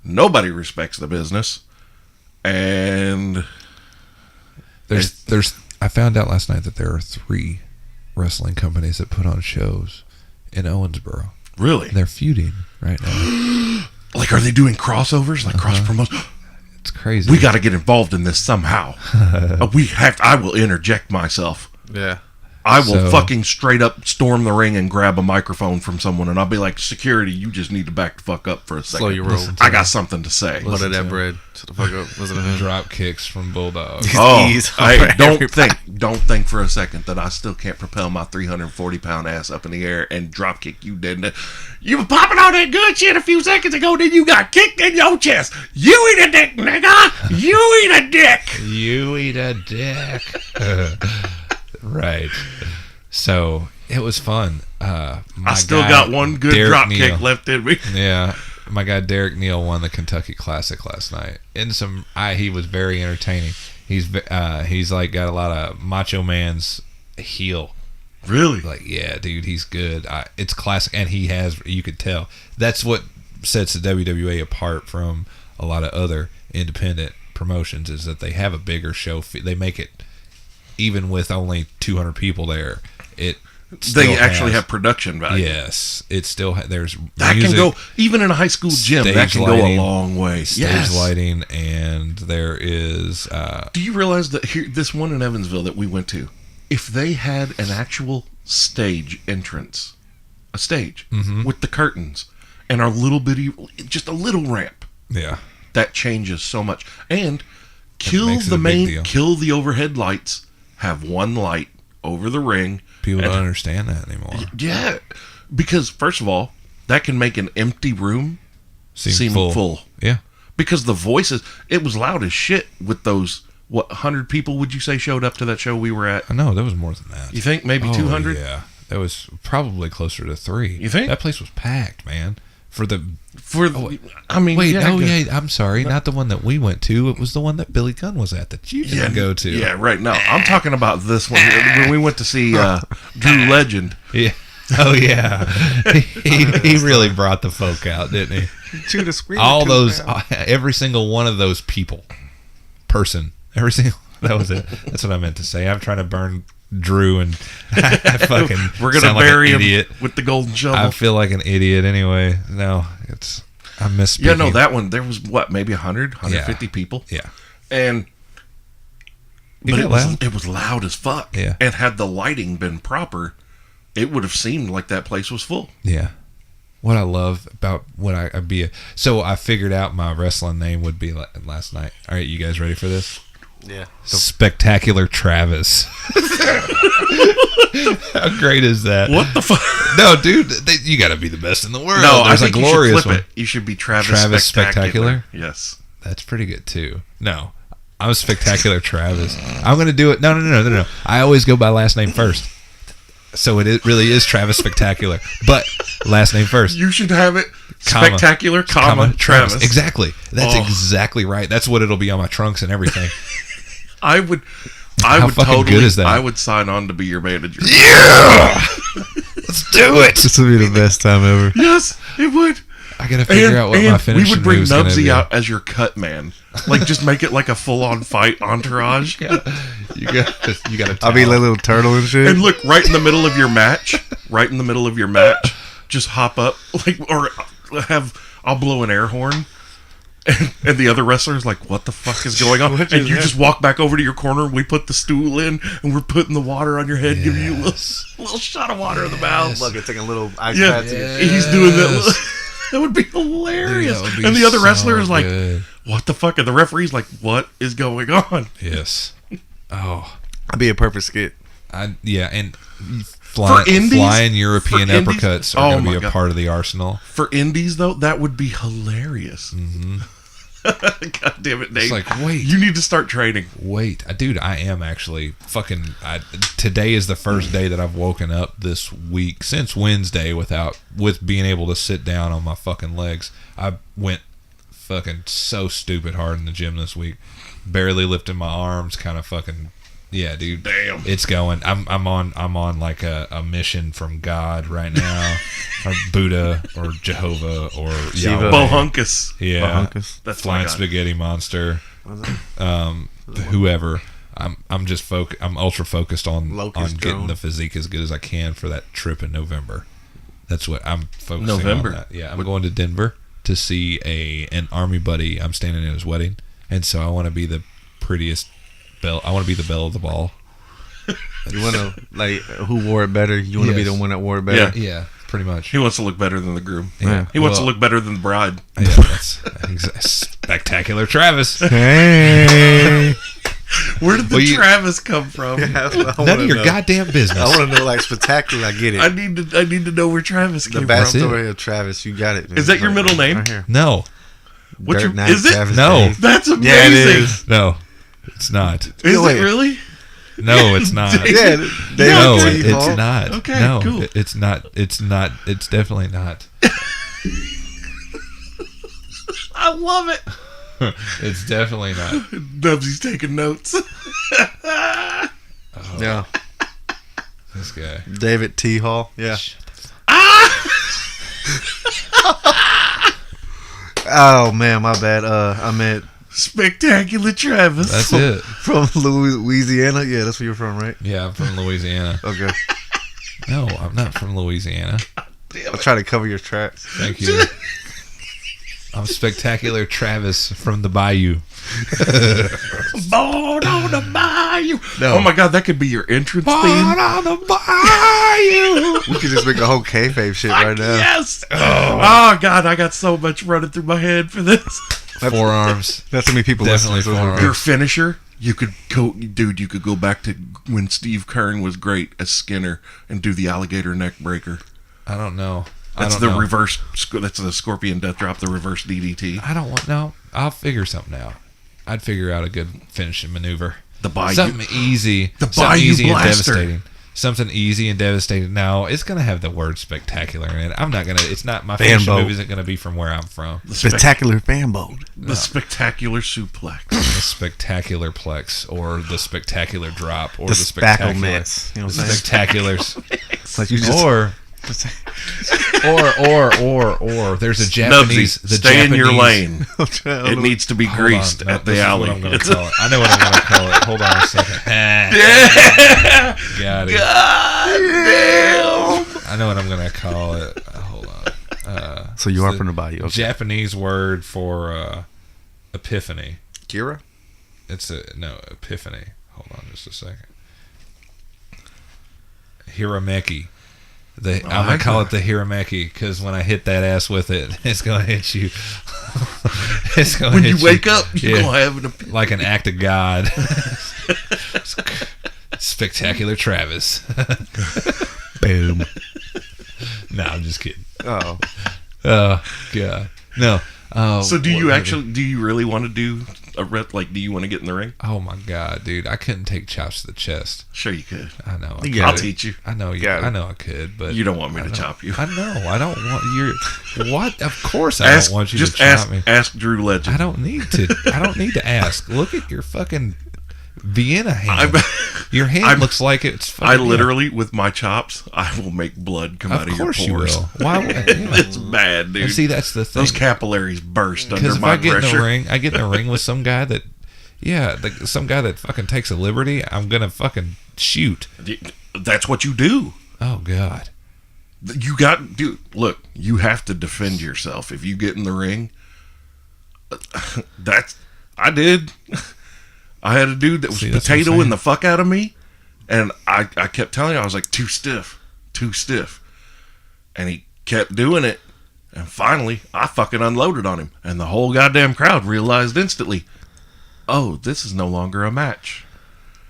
nobody respects the business, and There's. I found out last night that there are 3 wrestling companies that put on shows in Owensboro. really, And they're feuding right now. like, are they doing crossovers, like cross promotion? It's crazy. We got to get involved in this somehow. I will interject myself. Yeah. I will So- fucking straight up storm the ring and grab a microphone from someone, and I'll be like, security, you just need to back the fuck up for a second. Slow your roll. Listen to I got something to say. What Listen did to that him. bread? Shut the fuck up. Listen to him. drop kicks from Bulldog. Oh, Ease hey, over everybody. don't think for a second that I still can't propel my 340-pound ass up in the air and drop kick you dead in the... You were popping all that good shit a few seconds ago, then you got kicked in your chest. You eat a dick, nigga. You eat a dick. You eat a dick. Right. So it was fun. I My still guy, got one good Derek drop Neal. kick left in me. Yeah, my guy Derek Neal won the Kentucky Classic last night. He was very entertaining. He's like got a lot of Macho Man's heel. Really? Like, yeah, dude, he's good. It's classic, and you could tell. That's what sets the WWA apart from a lot of other independent promotions, is that they have a bigger show. They make it, even with only 200 people there, They still actually has- have production value. Yes, it still there's That music, can go, even in a high school gym, that stage can go lighting, a long way. stage Yes. lighting, and there is Do you realize that here, this one in Evansville that we went to, if they had an actual stage entrance, a stage with the curtains and our little bitty, just a little ramp, yeah, that changes so much. And kill makes it the a big main, deal. kill the overhead lights, have one light over the ring. people and- don't understand that anymore. Yeah, because first of all, that can make an empty room seem full. Yeah, Because the voices, it was loud as shit with those, what, 100 people would you say showed up to that show we were at? I know there was more than that. You think maybe 200? Yeah, that was probably closer to 3. You think? That place was packed, man? I mean, Wait, yeah, I'm sorry, not the one that we went to. It was the one that Billy Gunn was at that you didn't go to. Yeah, right. No, I'm talking about this one when we went to see Drew Legend. Yeah. Oh yeah, he really brought the folk out, didn't he? To the screen. All those, every single one of those every single. That was it. That's what I meant to say. I'm trying to burn Drew, and I fucking We're gonna sound like bury an him idiot with the golden shovel. I feel like an idiot anyway. No, I miss. Yeah, no, that one there was maybe 100, 150 people. Yeah, and but it was loud as fuck. Yeah, and had the lighting been proper, it would have seemed like that place was full. Yeah. What I love about what I'd be so I figured out my wrestling name would be last night. All right, you guys ready for this? Yeah. Spectacular Travis. How great is that? What the fuck? No, dude, you got to be the best in the world. No, there's I think a glorious you should flip one. it. You should be Travis Spectacular. Yes, that's pretty good too. No, I'm Spectacular Travis. I'm gonna do it. No. I always go by last name first. So it really is Travis Spectacular, but last name first. You should have it Spectacular, Travis. Exactly. That's exactly right. That's what it'll be on my trunks and everything. I would fucking totally. Good is that? I would sign on to be your manager. Yeah, let's do it. This would be the best time ever. Yes, it would. I gotta figure out what my finishing we would bring move's gonna Knubsie be. out as your cut man. Like, just make it like a full-on fight entourage. You got. I'll be like a little turtle and shit. And look, right in the middle of your match, just hop up, I'll blow an air horn, and the other wrestler's like, "What the fuck is going on?" And you just walk back over to your corner. We put the stool in, and we're putting the water on your head, giving you a little shot of water in the mouth. Look, it's taking a little ice Yeah, bath. he's doing that. That would be hilarious. Dude, that would be and the other so wrestler is like, good. "What the fuck?" And the referee's like, "What is going on?" Yes. Oh. I'd be a perfect skit. And flying European uppercuts are going to be a part of the arsenal. For indies, though, that would be hilarious. Mm-hmm. God damn it, Nate. It's like, wait. You need to start training. Wait. Dude, I am actually today is the first day that I've woken up this week since Wednesday with being able to sit down on my fucking legs. I went fucking so stupid hard in the gym this week. Barely lifting my arms, kind of fucking. Yeah, dude. Damn. It's going. I'm on like a mission from God right now, or Buddha, or Jehovah, or Yahweh. Bohunkus. Yeah, Bohunkus. That's flying my God. spaghetti monster. Whoever. I'm just I'm ultra focused on Locust getting drone. the physique as good as I can for that trip in November. That's what I'm focusing November? on. That. Yeah, I'm going to Denver to see an army buddy. I'm standing at his wedding, and so I want to be the prettiest. I want to be the belle of the ball. You want to, like, who wore it better? You want to be the one that wore it better? Yeah, pretty much. He wants to look better than the groom. Yeah. He wants to look better than the bride. Yeah, that's Spectacular Travis. Hey. Where did the Travis come from? None of your goddamn business. I want to know, like, Spectacular. I get it. I need to know where Travis The came from. backstory of Travis. You got it. Is that your middle name? Right here. No, What's your, Dirtnap, is it? Travis No. Dave. That's amazing. Yeah, it is. no, it's not. Is No, wait. it really? No, it's not. Yeah, No, okay. it's not. Okay, no, cool. it's not. It's not. It's definitely not. I love it. It's definitely not. Nubsie's taking notes. Yeah. This guy. David T. Hall. Yeah. Oh man, my bad. I meant Spectacular Travis. That's it. from Louisiana. Yeah, that's where you're from, right? Yeah, I'm from Louisiana. Okay. No, I'm not from Louisiana. I'll try to cover your tracks. Thank you. I'm Spectacular Travis from the Bayou. Born on the bayou. No. Oh my God, that could be your entrance Born theme. on the Bayou. We could just make a whole kayfabe shit right now. Yes. Oh God, I got so much running through my head for this. Forearms. That's how many people Definitely listen to forearms. Your finisher, you could go, dude. You could go back to when Steve Kern was great as Skinner and do the alligator neck breaker. I don't know. That's I the don't know. reverse. That's the Scorpion Death Drop, the reverse DDT. I don't want. No, I'll figure something out. I'd figure out a good finishing maneuver. The Bayou. Something easy. The something Bayou easy Blaster. and devastating. something easy and devastating. No, it's gonna have the word spectacular in it. I'm not gonna. It's not my fiction movie. Isn't gonna be from where I'm from. Spectacular fan boat. The spectacular suplex. The spectacular plex, or the spectacular drop, or The the spectacular spackle-mets, you know what I'm saying? spectaculars, Like you just, or there's a Japanese. Knubsie, stay in your lane. it It needs to be Hold on. greased No, at the this is what alley. I'm gonna call it. I know what I'm gonna call it. Hold on a second. Got it. Damn. I know what I'm gonna call it. Hold on. So you are the from the bayou. Okay. Japanese word for epiphany. Kira? It's epiphany. Hold on just a second. Hero Mikey. I'm gonna call it the Hero Mikey because when I hit that ass with it, it's gonna hit you. It's gonna When hit you wake up, you're going to have an opinion. like an act of God. Spectacular Travis. Boom. No, I'm just kidding. Oh. Oh God, no. So do you really want to do a rep? Like, do you want to get in the ring? Oh my God, dude! I couldn't take chops to the chest. Sure you could. I know. You I'll got it. teach you. I know. Got it. I know. I could, but You don't want me I to don't- chop you. I know. I don't want you. What? Of course, I don't want you to chop me. Ask Drew Legend. I don't need to. I don't need to ask. Look at your fucking Vienna hand. Your hand looks like it's. I fucking, literally, with my chops, I will make blood come out Of of your course you pores. will. Why? Would, It's bad, dude. And see, that's the thing. Those capillaries burst under Because if my I get in pressure. the ring, I get in the ring with some guy that, some guy that fucking takes a liberty. I'm gonna fucking shoot. That's what you do. Oh God. You got, dude. Look, you have to defend yourself if you get in the ring. I did. I had a dude that was See, that's what I'm potatoing saying. the fuck out of me, and I kept telling him, I was like, too stiff, and he kept doing it, and finally I fucking unloaded on him, and the whole goddamn crowd realized instantly, oh, this is no longer a match.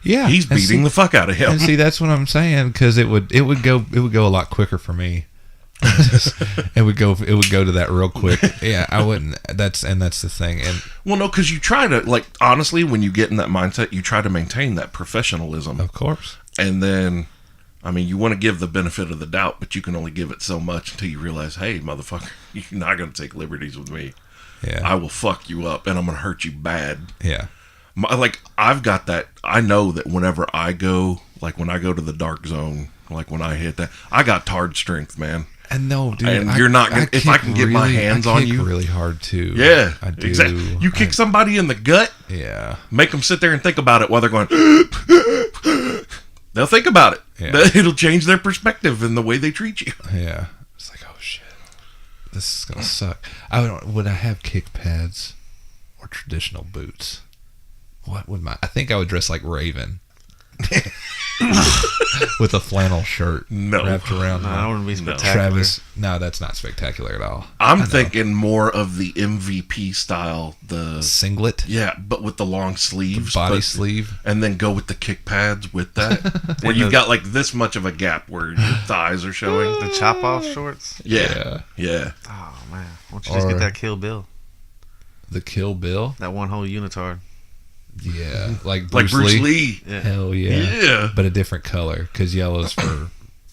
Yeah, He's and beating the fuck out of him. And see, that's what I'm saying, because it would go a lot quicker for me. it would go to that real quick. Yeah, I wouldn't. That's the thing. And Well, no, because you try to, like, honestly, when you get in that mindset, you try to maintain that professionalism. of course, And then, I mean, you want to give the benefit of the doubt, but you can only give it so much until you realize, hey, motherfucker, you're not going to take liberties with me. yeah, I will fuck you up, and I'm going to hurt you bad. yeah, Like, I've got that. I know that whenever I go, like, when I go to the dark zone, like, when I hit that, I got tarred strength, man. and no, dude, And you're not gonna- if I kick can get my hands I on kick you- really hard too. Yeah, I do. exactly. You kick somebody in the gut, Yeah, make them sit there and think about it while they're going. They'll think about it. Yeah. It'll change their perspective and the way they treat you. yeah. It's like, oh shit, this is gonna suck. Would I have kick pads or traditional boots? What would I think I would dress like Raven. With a flannel shirt No. wrapped around. No, my- that wouldn't be spectacular. Travis, no, that's not spectacular at all. I'm thinking more of the MVP style, Singlet, but with the long sleeves, body sleeve. and then go with the kick pads with that, where you've got like this much of a gap where your thighs are showing. The chop off shorts. Yeah. Oh man, why don't you just Or- get that Kill Bill? The Kill Bill. That one whole unitard. Yeah, like Like Bruce Bruce Lee. Lee. Yeah. Hell yeah. Yeah. But a different color, because yellow's for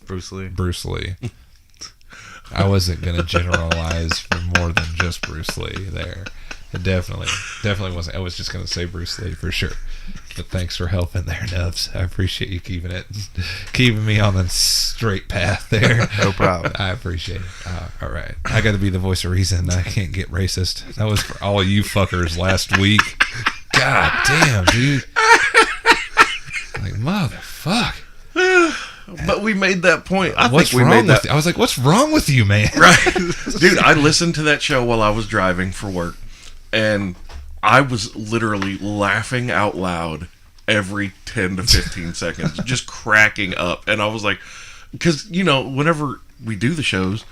Bruce Lee. Bruce Lee. I wasn't gonna generalize for more than just Bruce Lee there. It definitely wasn't. I was just gonna say Bruce Lee for sure. But thanks for helping there, Knubs. I appreciate you keeping me on the straight path there. No problem. I appreciate it. All right, I got to be the voice of reason. I can't get racist. That was for all of you fuckers last week. God damn, dude. Like motherfuck. But we made that point. I What's think we wrong made with that you? I was like, what's wrong with you, man? right, dude. I listened to that show while I was driving for work, and I was literally laughing out loud every 10 to 15 seconds, just cracking up. And I was like, because whenever we do the shows,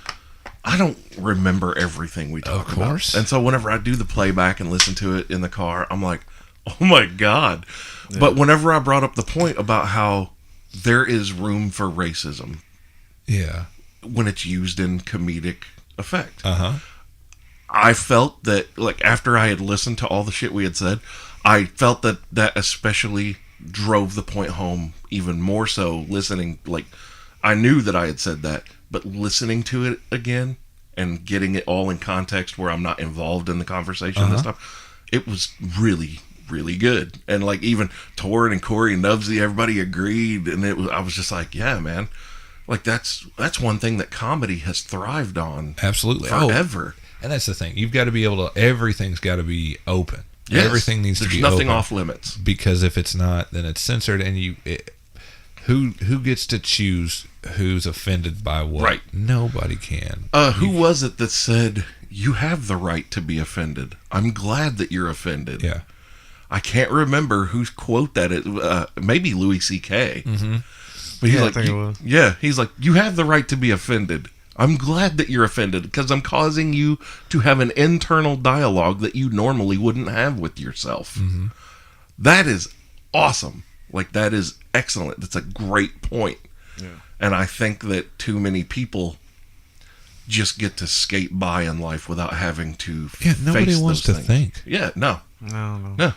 I don't remember everything we talk Of course. about. And so whenever I do the playback and listen to it in the car, I'm like, oh my God. Yeah. But whenever I brought up the point about how there is room for racism. Yeah. When it's used in comedic effect. Uh-huh. I felt that, like, after I had listened to all the shit we had said, I felt that especially drove the point home even more so listening. Like, I knew that I had said that, but listening to it again and getting it all in context where I'm not involved in the conversation and stuff, it was really, really good. And like even Torrin and Corey and Knubsie, everybody agreed, and I was just like, yeah, man, like that's one thing that comedy has thrived on absolutely forever. And that's the thing, you've got to be able to, everything's got to be open. Yes, everything needs to be there's nothing open, off limits, because if it's not, then it's censored, and who gets to choose who's offended by what? Right. Nobody can. Who was it that said, you have the right to be offended? I'm glad that you're offended. Yeah. I can't remember whose quote that is. Maybe Louis C.K. Mm-hmm. But he's he's like, you have the right to be offended. I'm glad that you're offended because I'm causing you to have an internal dialogue that you normally wouldn't have with yourself. Mm-hmm. That is awesome. Like, that is excellent. That's a great point. Yeah. And I think that too many people just get to skate by in life without having to nobody wants to think. Yeah, no.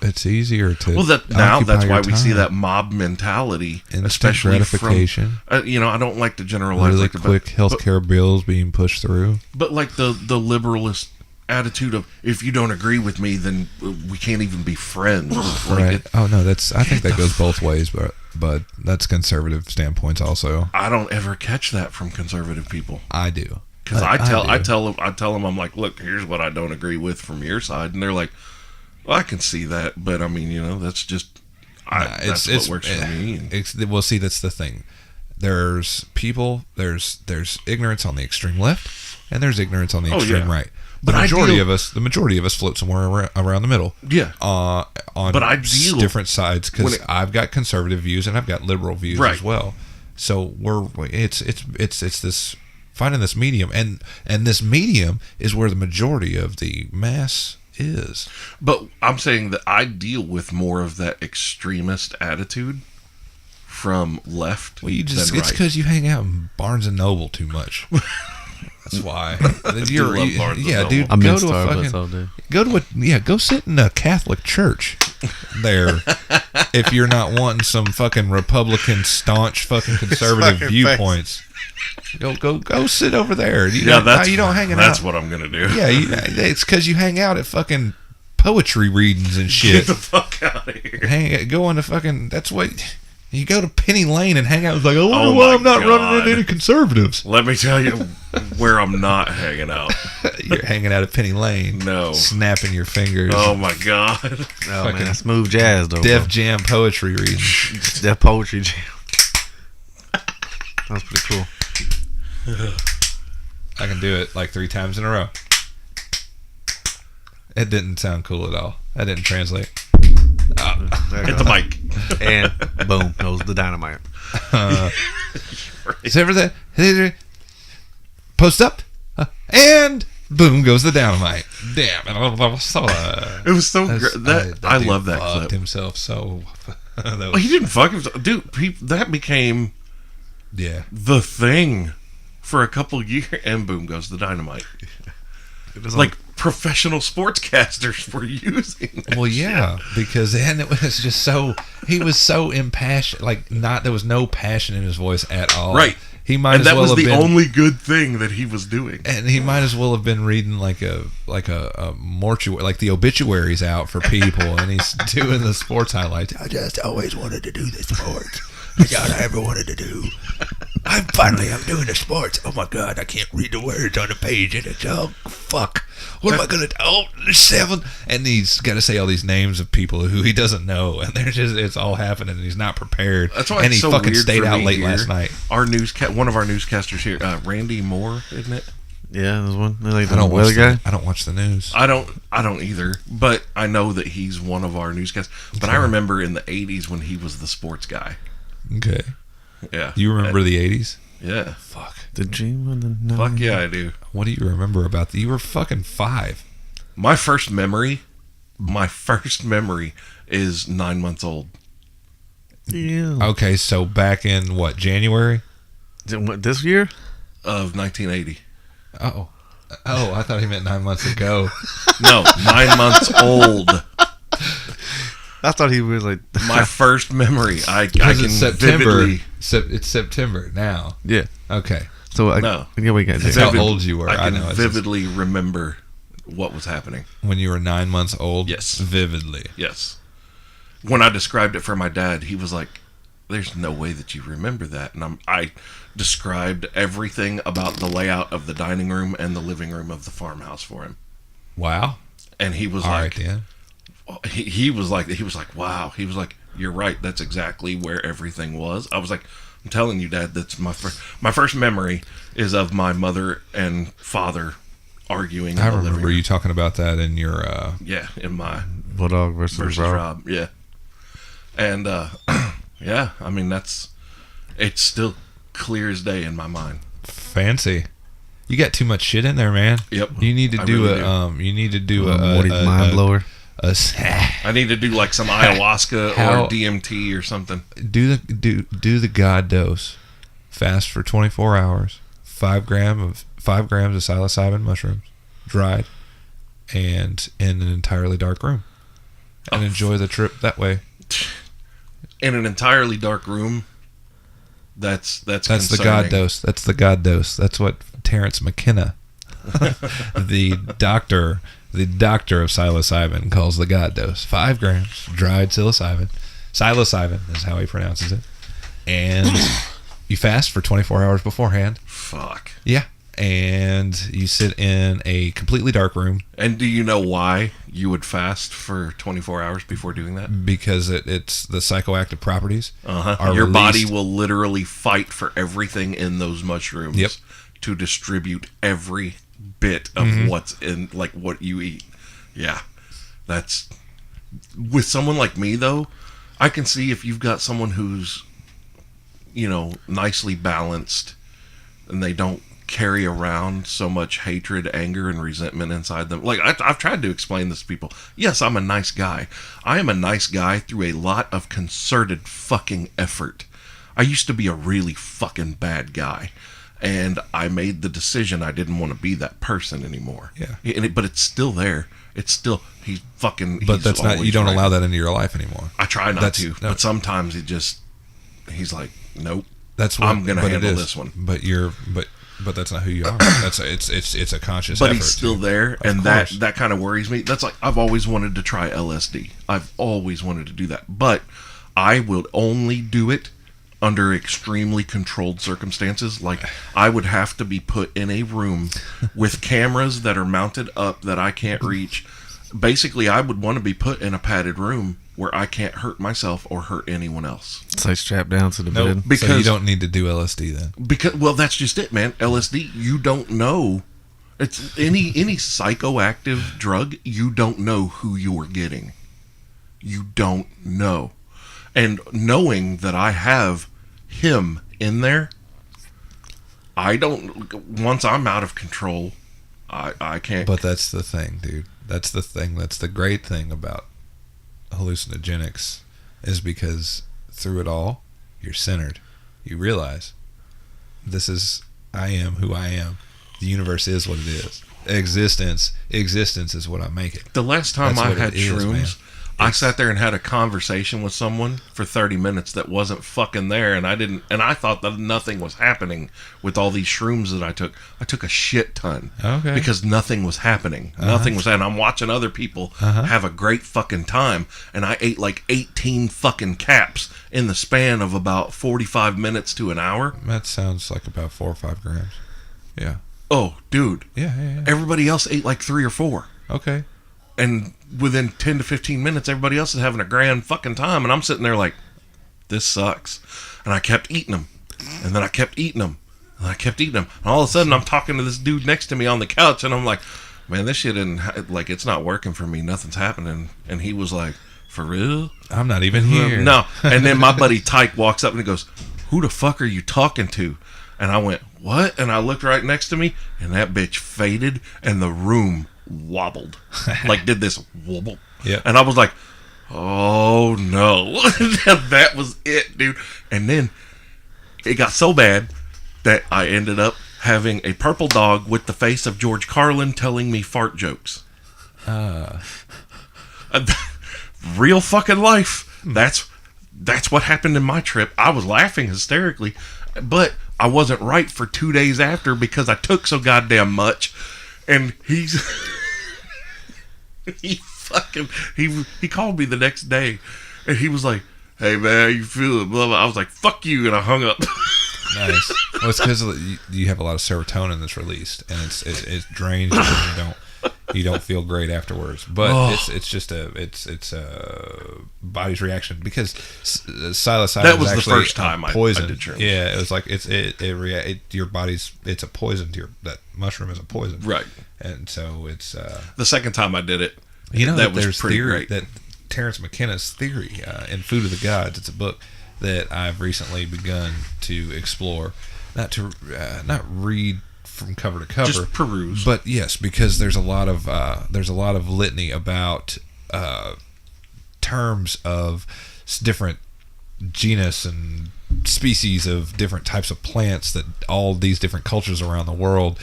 It's easier to now that's why we see that mob mentality, instant especially gratification. From, I don't like to generalize really quick healthcare bills being pushed through. But like the liberalist attitude of, if you don't agree with me, then we can't even be friends. Right. I think that goes both ways, but that's conservative standpoints also. I don't ever catch that from conservative people. I do. Because I tell them, I'm like, look, here's what I don't agree with from your side, and they're like, well, I can see that, but I mean, that's just that's what works for me. Well, see, that's the thing. There's people, there's ignorance on the extreme left, and there's ignorance on the extreme right. The majority of us float somewhere around the middle. Yeah. On different sides, because I've got conservative views and I've got liberal views as well. So it's this finding this medium, and this medium is where the majority of the mass is. But I'm saying that I deal with more of that extremist attitude from left. Well, it's because you hang out in Barnes and Noble too much. That's why. Dude. I'm in Starbucks all day. Go sit in a Catholic church there if you're not wanting some fucking Republican staunch fucking conservative viewpoints. Go sit over there. You don't hang out. That's what I'm gonna do. Yeah, it's because you hang out at fucking poetry readings and shit. Get the fuck out of here. Go on to fucking. That's what. You go to Penny Lane and hang out. It's like, I wonder why I'm not running into any conservatives. Let me tell you where I'm not hanging out. You're hanging out at Penny Lane. No. Snapping your fingers. Oh, my God. Oh, man, that's smooth jazz, though. Def Jam poetry reading. Def Poetry Jam. That's pretty cool. I can do it like 3 times in a row. It didn't sound cool at all. That didn't translate. Hit the mic. And boom, goes the dynamite. Is everything post up, and boom goes the dynamite. Damn, it was so great. I love that clip. Himself so. He didn't fuck himself, dude. That became the thing for a couple years, and boom goes the dynamite. Like professional sportscasters were using that shit. Because then it was just so, he was so impassioned, there was no passion in his voice at all. Right. That was the only good thing that he was doing. And he might as well have been reading like a mortuary, like the obituaries out for people, and he's doing the sports highlights. I just always wanted to do the sports. That's all I ever wanted to do. I'm doing the sports. Oh my God, I can't read the words on the page, and it's fuck. What am I gonna do? Oh, there's 7, and he's got to say all these names of people who he doesn't know, and it's all happening, and he's not prepared. That's why and he fucking stayed out late last night. Our one of our newscasters here, Randy Moore, isn't it? Yeah, there's one. I don't watch the news. I don't either, but I know that he's one of our newscasters. But I remember in the 80s when he was the sports guy. Okay. Yeah. You remember the 80s? Yeah. Fuck. The dream of the night. Fuck yeah, I do. What do you remember about that? You were fucking 5. My first memory is 9 months old. Yeah. Okay, so back in what, January? This year? Of 1980. Oh, I thought he meant 9 months ago. No, 9 months old. I thought he was like My first memory, I Because can it's September. vividly. It's September now. yeah. Okay. So No. yeah, we got That's that. how old you were. I can know. It's just vividly remember what was happening. when you were 9 months old. Yes. Vividly. Yes. When I described it for my dad, he was like, "There's no way that you remember that." And I described everything about the layout of the dining room and the living room of the farmhouse for him, Wow. and he was All right, like, then. he was like, "Wow." He was like, "You're right. That's exactly where everything was." I was like, "I'm telling you, Dad. That's my first memory is of my mother and father arguing." I in the living remember room. you talking about that in your. Yeah, in my Bulldog versus Rob. Rob. Yeah, and yeah, I mean it's still clear as day in my mind. Fancy. You got too much shit in there, man. Yep. You need to I do really a do. You need to do Morty's mind blower. I need to do like some ayahuasca How- or DMT or something. do the God dose. Fast for 24 hours. 5 grams of psilocybin mushrooms, dried, and in an entirely dark room, and enjoy the trip that way. In an entirely dark room. That's That's concerning. the God dose. That's the God dose. That's what Terrence McKenna, the doctor of psilocybin, calls the God dose. 5 grams dried psilocybin. Psilocybin is how he pronounces it. And you fast for 24 hours beforehand. Fuck. Yeah. And you sit in a completely dark room And do you know why you would fast for 24 hours before doing that? because it's the psychoactive properties. are Your body released. will literally fight for everything in those mushrooms Yep. to distribute every bit of what's in, like what you eat. Yeah. That's with someone like me though, I can see if you've got someone who's, nicely balanced and they don't carry around so much hatred, anger, and resentment inside them. Like, I've tried to explain this to people. Yes, I'm a nice guy. I am a nice guy through a lot of concerted fucking effort. I used to be a really fucking bad guy. And I made the decision I didn't want to be that person anymore. Yeah. But it's still there. It's still, he's But that's not, you always don't right. allow that into your life anymore. I try not That's- to. no. But sometimes he's like, nope. That's what I'm gonna but it handle is. this one. But that's not who you are. It's a conscious But effort. he's still to- there, Of and course. that kind of worries me. That's like, I've always wanted to try LSD. I've always wanted to do that, but I will only do it under extremely controlled circumstances. Like, I would have to be put in a room with cameras that are mounted up that I can't reach. Basically, I would want to be put in a padded room where I can't hurt myself or hurt anyone else. It's like strapped down to the Nope. bed. So Because- you don't need to do LSD then. Because, well, that's just it, man. LSD, you don't know. It's any psychoactive drug, you don't know who you're getting. You don't know. And knowing that I have him in there, once I'm out of control, I can't. But that's the thing, dude. That's the thing. That's the great thing about hallucinogenics, is because through it all, you're centered. You realize I am who I am. The universe is what it is. Existence is what I make it. The last time That's I what had it is, shrooms, man. I sat there and had a conversation with someone for 30 minutes that wasn't fucking there, and I thought that nothing was happening with all these shrooms that I took. I took a shit ton. Okay. Because nothing was happening. Nothing was happening. I'm watching other people have a great fucking time, and I ate like 18 fucking caps in the span of about 45 minutes to an hour. That sounds like about 4 or 5 grams. Yeah. Oh, dude. Yeah. Everybody else ate like 3 or 4. Okay. And within 10 to 15 minutes, everybody else is having a grand fucking time. And I'm sitting there like, this sucks. And I kept eating them. And then I kept eating them. And I kept eating them. And all of a sudden, I'm talking to this dude next to me on the couch. And I'm like, man, this shit isn't, like, it's not working for me. Nothing's happening. And he was like, for real? I'm not even here. No. And then my buddy Tyke walks up and he goes, who the fuck are you talking to? And I went, what? And I looked right next to me. And that bitch faded. And the room wobbled, like did this wobble. Yeah. And I was like, oh no. That was it, dude. And then it got so bad that I ended up having a purple dog with the face of George Carlin telling me fart jokes. real fucking life. That's what happened in my trip. I was laughing hysterically, but I wasn't right for 2 days after because I took so goddamn much. And he called me the next day, and he was like, "Hey man, how you feeling?" Blah, blah. I was like, "Fuck you," and I hung up. Nice. Well, it's because you have a lot of serotonin that's released, and it drains you, and you don't feel great afterwards. But it's just a body's reaction because psilocybin That was the actually first time I poison. determined. Yeah, it was like your body's it's a poison to that mushroom is a poison, Right. And so it's The second time I did it, that was there's pretty theory great. that Terrence McKenna's theory in Food of the Gods. It's a book that I've recently begun to explore, not read from cover to cover, Just peruse. but yes, because there's a lot of litany about terms of different genus and species of different types of plants that all these different cultures around the world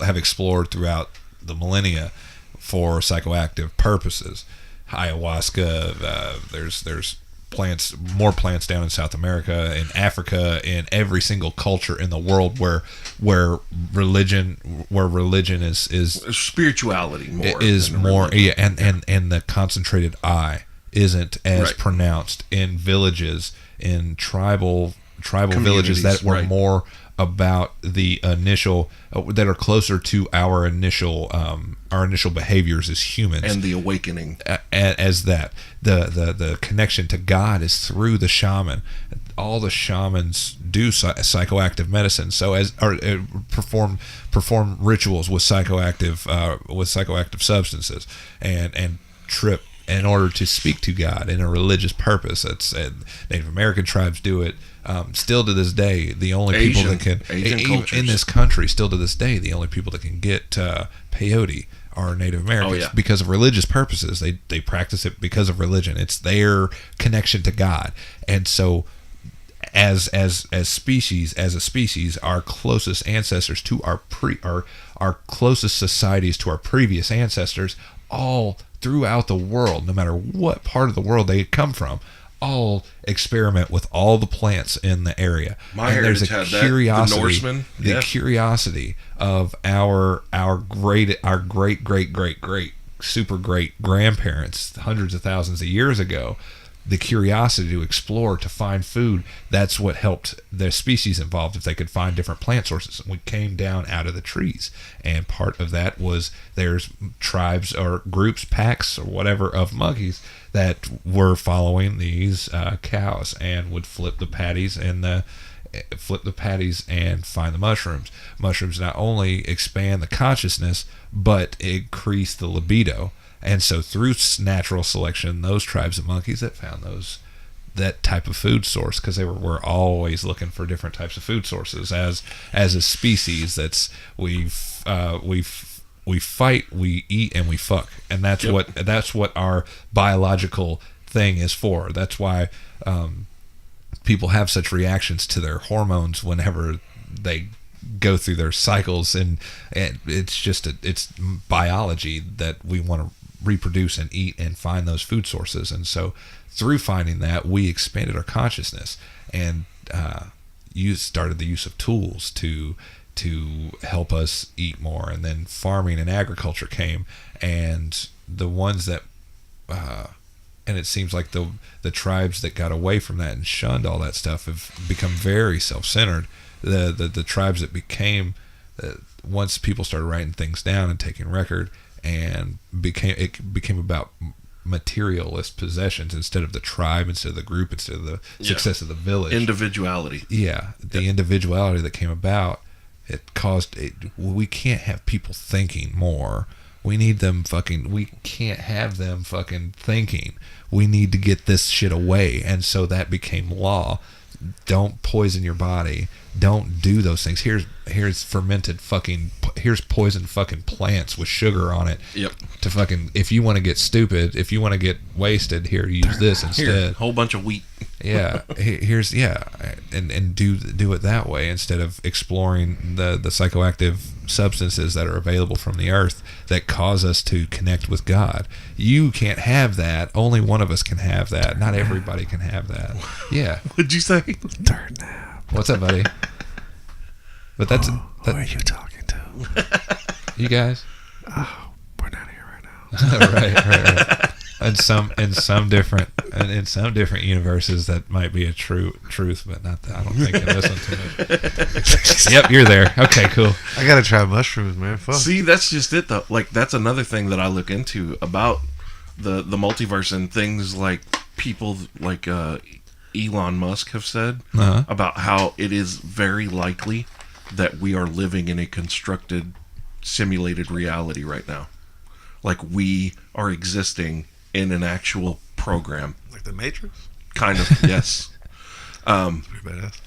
have explored throughout the millennia for psychoactive purposes. Ayahuasca, there's more plants down in South America, in Africa, in every single culture in the world where religion is spirituality more is than more religion. and the concentrated I isn't as Right. pronounced in villages, in tribal villages that were right. more about the initial that are closer to our initial behaviors as humans, and the awakening. as that the connection to God is through the shaman. All the shamans do psychoactive medicine, so perform rituals with psychoactive substances and trip in order to speak to God in a religious purpose. That's Native American tribes do it. Still to this day, the only people that can in this country, still to this day, the only people that can get peyote are Native Americans because of religious purposes. They practice it because of religion. It's their connection to God. And so as a species, our closest ancestors to our closest societies to our previous ancestors, all throughout the world, no matter what part of the world they come from, all experiment with all the plants in the area. My and there's heritage a had curiosity, that. The Norsemen, curiosity of our great super great grandparents hundreds of thousands of years ago. The curiosity to explore, to find food, that's what helped the species involved if they could find different plant sources. And we came down out of the trees, and part of that was there's tribes or groups, packs or whatever of monkeys that were following these cows and would flip the patties and find the mushrooms. Mushrooms not only expand the consciousness but increase the libido. And so through natural selection, those tribes of monkeys that found that type of food source, because we're always looking for different types of food sources as a species. That's we fight, we eat, and we fuck, and that's what our biological thing is for. That's why people have such reactions to their hormones whenever they go through their cycles, and it's it's biology that we want to reproduce and eat and find those food sources. And so through finding that, we expanded our consciousness and started the use of tools to help us eat more. And then farming and agriculture came, and the ones that and it seems like the tribes that got away from that and shunned all that stuff have become very self-centered. The tribes that became once people started writing things down and taking record, and became about materialist possessions instead of the tribe, instead of the group, instead of the success of the village. Individuality. The individuality that came about, it caused we can't have people thinking more. We need them we can't have them fucking thinking. We need to get this shit away. And so that became law. Don't poison your body. Don't do those things. Here's poisoned fucking plants with sugar on it. Yep. To fucking, if you want to get stupid, if you want to get wasted, here, use this instead. Whole bunch of wheat. Yeah, here's and do it that way instead of exploring the psychoactive substances that are available from the earth that cause us to connect with God. You can't have that. Only one of us can have that. Not everybody can have that. Yeah. What'd you say? Dirtnap. What's up, buddy? But that's Who are you talking to? you guys. Oh, we're not here right now. right. In some different universes, that might be a truth, but not that. I don't think in this one too much. Yep, you're there. Okay, cool. I gotta try mushrooms, man. Fuck. See, that's just it though. Like that's another thing that I look into about the multiverse and things like people like Elon Musk have said about how it is very likely that we are living in a constructed, simulated reality right now. Like we are existing in an actual program. Like the Matrix? Kind of, yes. Pretty badass.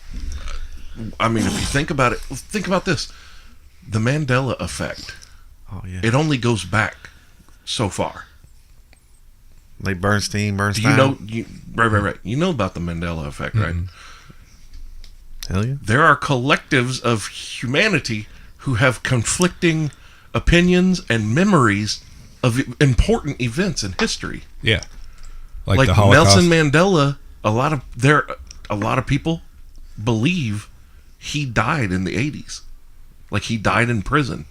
I mean, if you think about it, think about this. The Mandela effect. Oh, yeah. It only goes back so far. Like Bernstein. Right. You know about the Mandela effect, right? Hell yeah. There are collectives of humanity who have conflicting opinions and memories of important events in history. Yeah, like the Holocaust. Nelson Mandela. A lot of people believe he died in the 80s. Like he died in prison.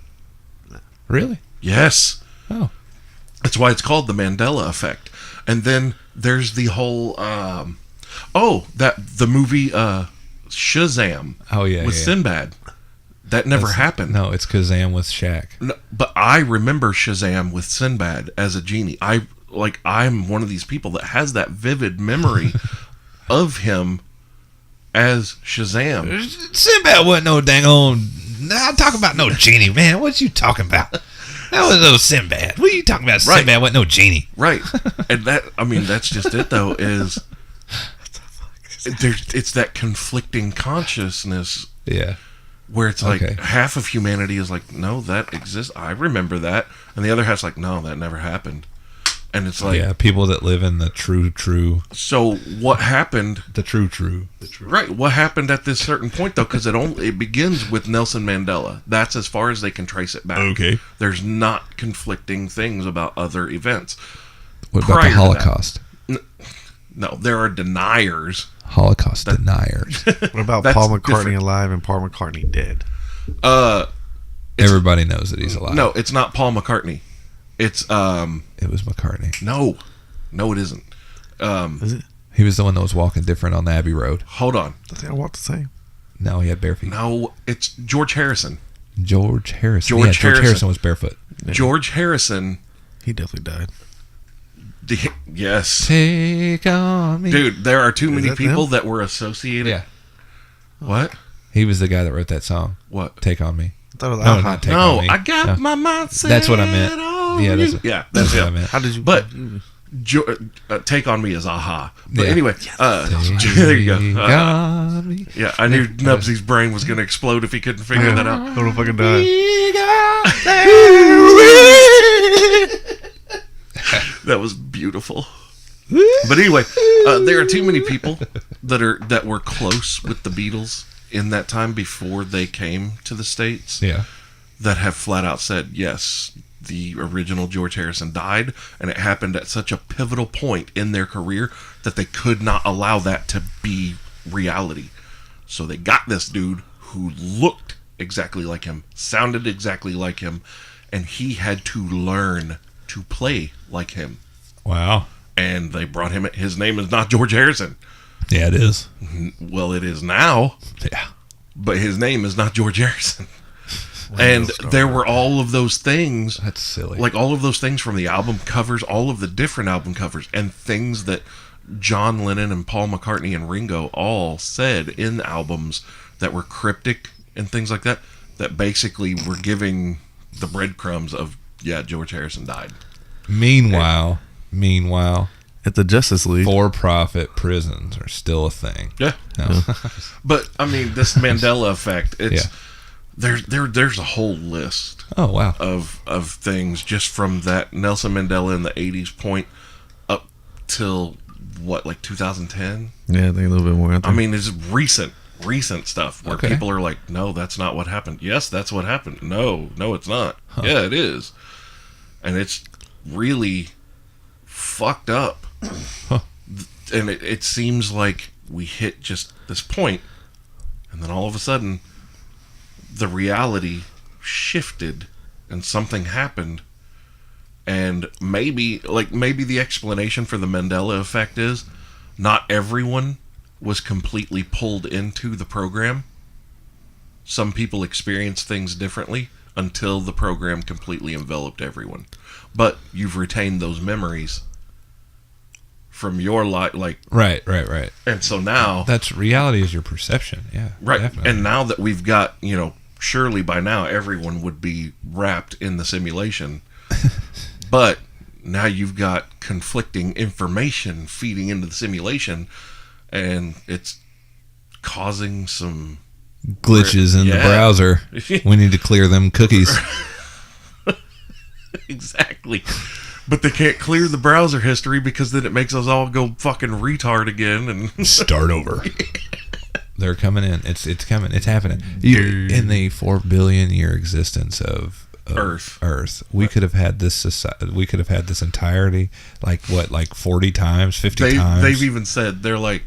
Really? Yes. Oh, that's why it's called the Mandela effect. And then there's the whole the movie Shazam. Oh yeah, with Sinbad. That never happened. No, it's Kazam with Shaq. No, but I remember Shazam with Sinbad as a genie. I'm one of these people that has that vivid memory of him as Shazam. Sinbad wasn't no dang on. I'm talking about no genie, man. What you talking about? That was no Sinbad. What are you talking about? Right. Sinbad wasn't no genie. Right. And that's just it though, is it's that conflicting consciousness. Yeah. Where it's like half of humanity is like, no, that exists. I remember that. And the other half's like, no, that never happened. And it's like, people that live in the true. So what happened? The true. Right. What happened at this certain point though? Because it begins with Nelson Mandela. That's as far as they can trace it back. Okay. There's not conflicting things about other events. What about the Holocaust? No, there are deniers. Holocaust deniers. What about Paul McCartney alive and Paul McCartney dead? Everybody knows that he's alive. No, it's not Paul McCartney. It's It was McCartney. No, it isn't. Is it? He was the one that was walking different on the Abbey Road. Hold on. Does he walk the same? No, he had bare feet. No, it's George Harrison. George Harrison. George Harrison was barefoot. Yeah. George Harrison. He definitely died. Yes. Take on me. Dude, there are too many that people them? that were associated. Yeah. What? He was the guy that wrote that song. What? Take on me. I thought it was No, Aha. not take on me. I got No. my mindset. That's what I meant. on Yeah, you. That's what I it. meant. How did you? But Take on Me is Aha. But Yeah. anyway, there you go. Got me. Yeah, I knew Knubsie's brain was going to explode if he couldn't figure that out. I'm gonna fucking die. That was beautiful. But anyway, there are too many people that were close with the Beatles in that time before they came to the States. Yeah. That have flat out said, yes, the original George Harrison died, and it happened at such a pivotal point in their career that they could not allow that to be reality. So they got this dude who looked exactly like him, sounded exactly like him, and he had to learn to play like him. Wow. And they brought him. His name is not George Harrison. Yeah, it is. Well, it is now. Yeah. But his name is not George Harrison. And there were all of those things. That's silly. Like all of those things from the album covers, all of the different album covers, and things that John Lennon and Paul McCartney and Ringo all said in albums that were cryptic and things like that, that basically were giving the breadcrumbs of, yeah, George Harrison died. Meanwhile, At the Justice League. for-profit prisons are still a thing. Yeah. No. But, I mean, this Mandela effect, it's... There's a whole list Oh, wow. of things just from that Nelson Mandela in the 80s point up till what, like 2010? Yeah, I think a little bit more. I mean, it's recent stuff where Okay. people are like, no, that's not what happened. Yes, that's what happened. No, it's not. Yeah, it is. And it's really fucked up. And it seems like we hit just this point, and then all of a sudden, the reality shifted, and something happened. And maybe the explanation for the Mandela effect is not everyone was completely pulled into the program. Some people experience things differently until the program completely enveloped everyone. But you've retained those memories from your life, like, Right. and so now That's reality is your perception. Yeah. right. Definitely. And now that we've got, surely by now everyone would be wrapped in the simulation. But now you've got conflicting information feeding into the simulation, and it's causing some glitches in the Yeah. browser. We need to clear them cookies. exactly. But they can't clear the browser history because then it makes us all go fucking retard again and Start over. They're coming in. It's coming. It's happening. In the 4 billion year existence of Earth, we could have had this society. We could have had this entirety, like 40 times, 50 times. They've even said, they're like,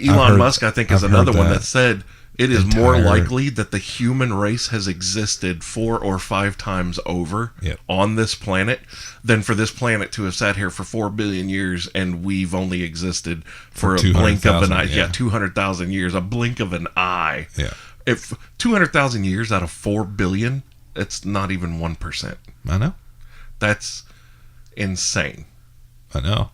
Elon Musk, I think, is I've another heard one that. that said it is more Entire- likely that the human race has existed 4 or 5 times over Yep. on this planet than for this planet to have sat here for 4 billion years, and we've only existed for a blink of an eye. 200,000, Yeah, yeah. 200,000 years, a blink of an eye. Yeah. If 200,000 years out of 4 billion, it's not even 1%. I know. That's insane. I know.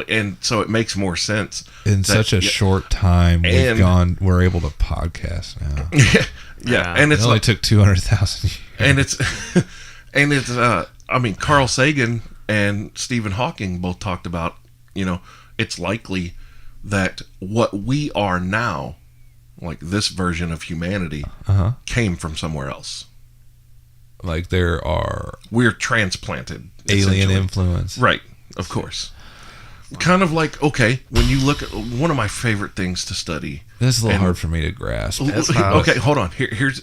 And so it makes more sense In that- such a yeah, short time, And- we're able to podcast now. yeah, and It it's only like, took 200,000 years. and it's I mean, Carl Sagan and Stephen Hawking both talked about, it's likely that what we are now, like this version of humanity, came from somewhere else. Like there are We're transplanted, alien essentially. influence. Right, of course. Kind of like, okay, when you look at one of my favorite things to study. This is a little And- hard for me to grasp. Okay, hold on. Here's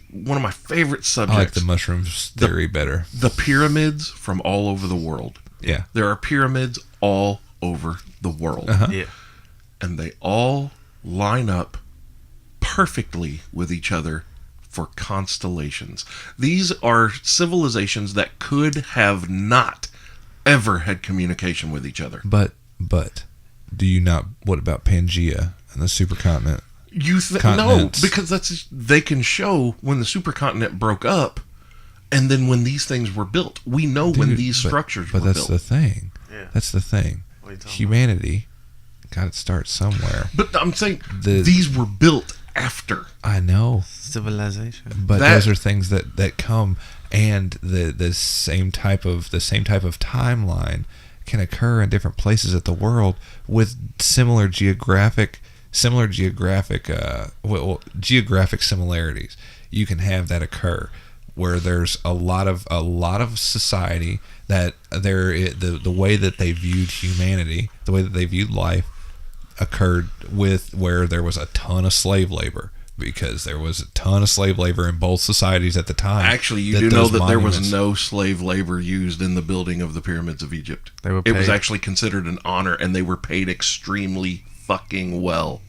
one of my favorite I subjects. like the mushrooms theory better. The pyramids from all over the world. Yeah. There are pyramids all over the world. Yeah. And they all line up perfectly with each other for constellations. These are civilizations that could have not ever had communication with each other. But do you not? What about Pangea and the supercontinent? No, Continents. because they can show when the supercontinent broke up, and then when these things were built. We know when Dude, these structures were But that's built. the thing. Yeah. That's the thing. What are you talking Humanity got to start somewhere. But I'm saying The- these were built after. I know, Civilization. but That- those are things that come, and the same type of timeline can occur in different places of the world with similar geographic geographic similarities. You can have that occur where there's a lot of society that the way that they viewed humanity, the way that they viewed life, occurred with where there was a ton of slave labor, because there was a ton of slave labor in both societies at the time. Actually, you that do know those that there was monuments- no slave labor used in the building of the pyramids of Egypt. They were It was paid. actually considered an honor, and they were paid extremely fucking well.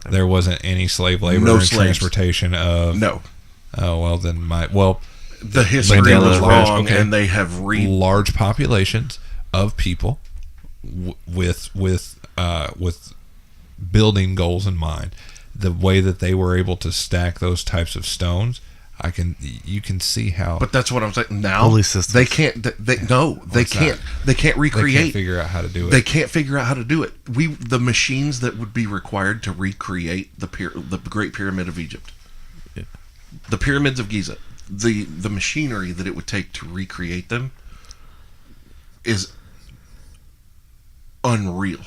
There wasn't any slave labor No and slaves. transportation of. No, Oh well, then the history Mandela was effect, wrong, okay. and they have large populations of people with building goals in mind. The way that they were able to stack those types of stones, you can see how. But that's what I'm saying. Now Holy systems. they can't. They What's can't. that? They can't they recreate. can't figure out how to do it. They can't figure out how to do it. The machines that would be required to recreate the Great Pyramid of Egypt, the pyramids of Giza, the machinery that it would take to recreate them is unreal.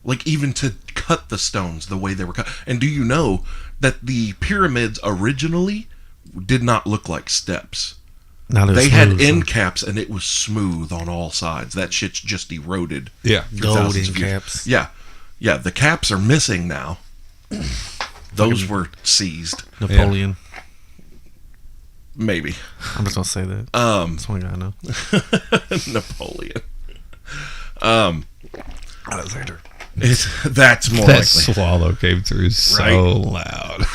Like, even to cut the stones the way they were cut. And do you know that the pyramids originally did not look like steps? Now they're They had smooth, end so- caps, and it was smooth on all sides. That shit's just eroded. Yeah. through Gold thousands end of years. caps. Yeah. Yeah, the caps are missing now. Those were seized. Napoleon. Maybe. I'm just gonna say that. That's one guy I know. Napoleon. Alexander. That's more That likely. swallow came through so Right. loud.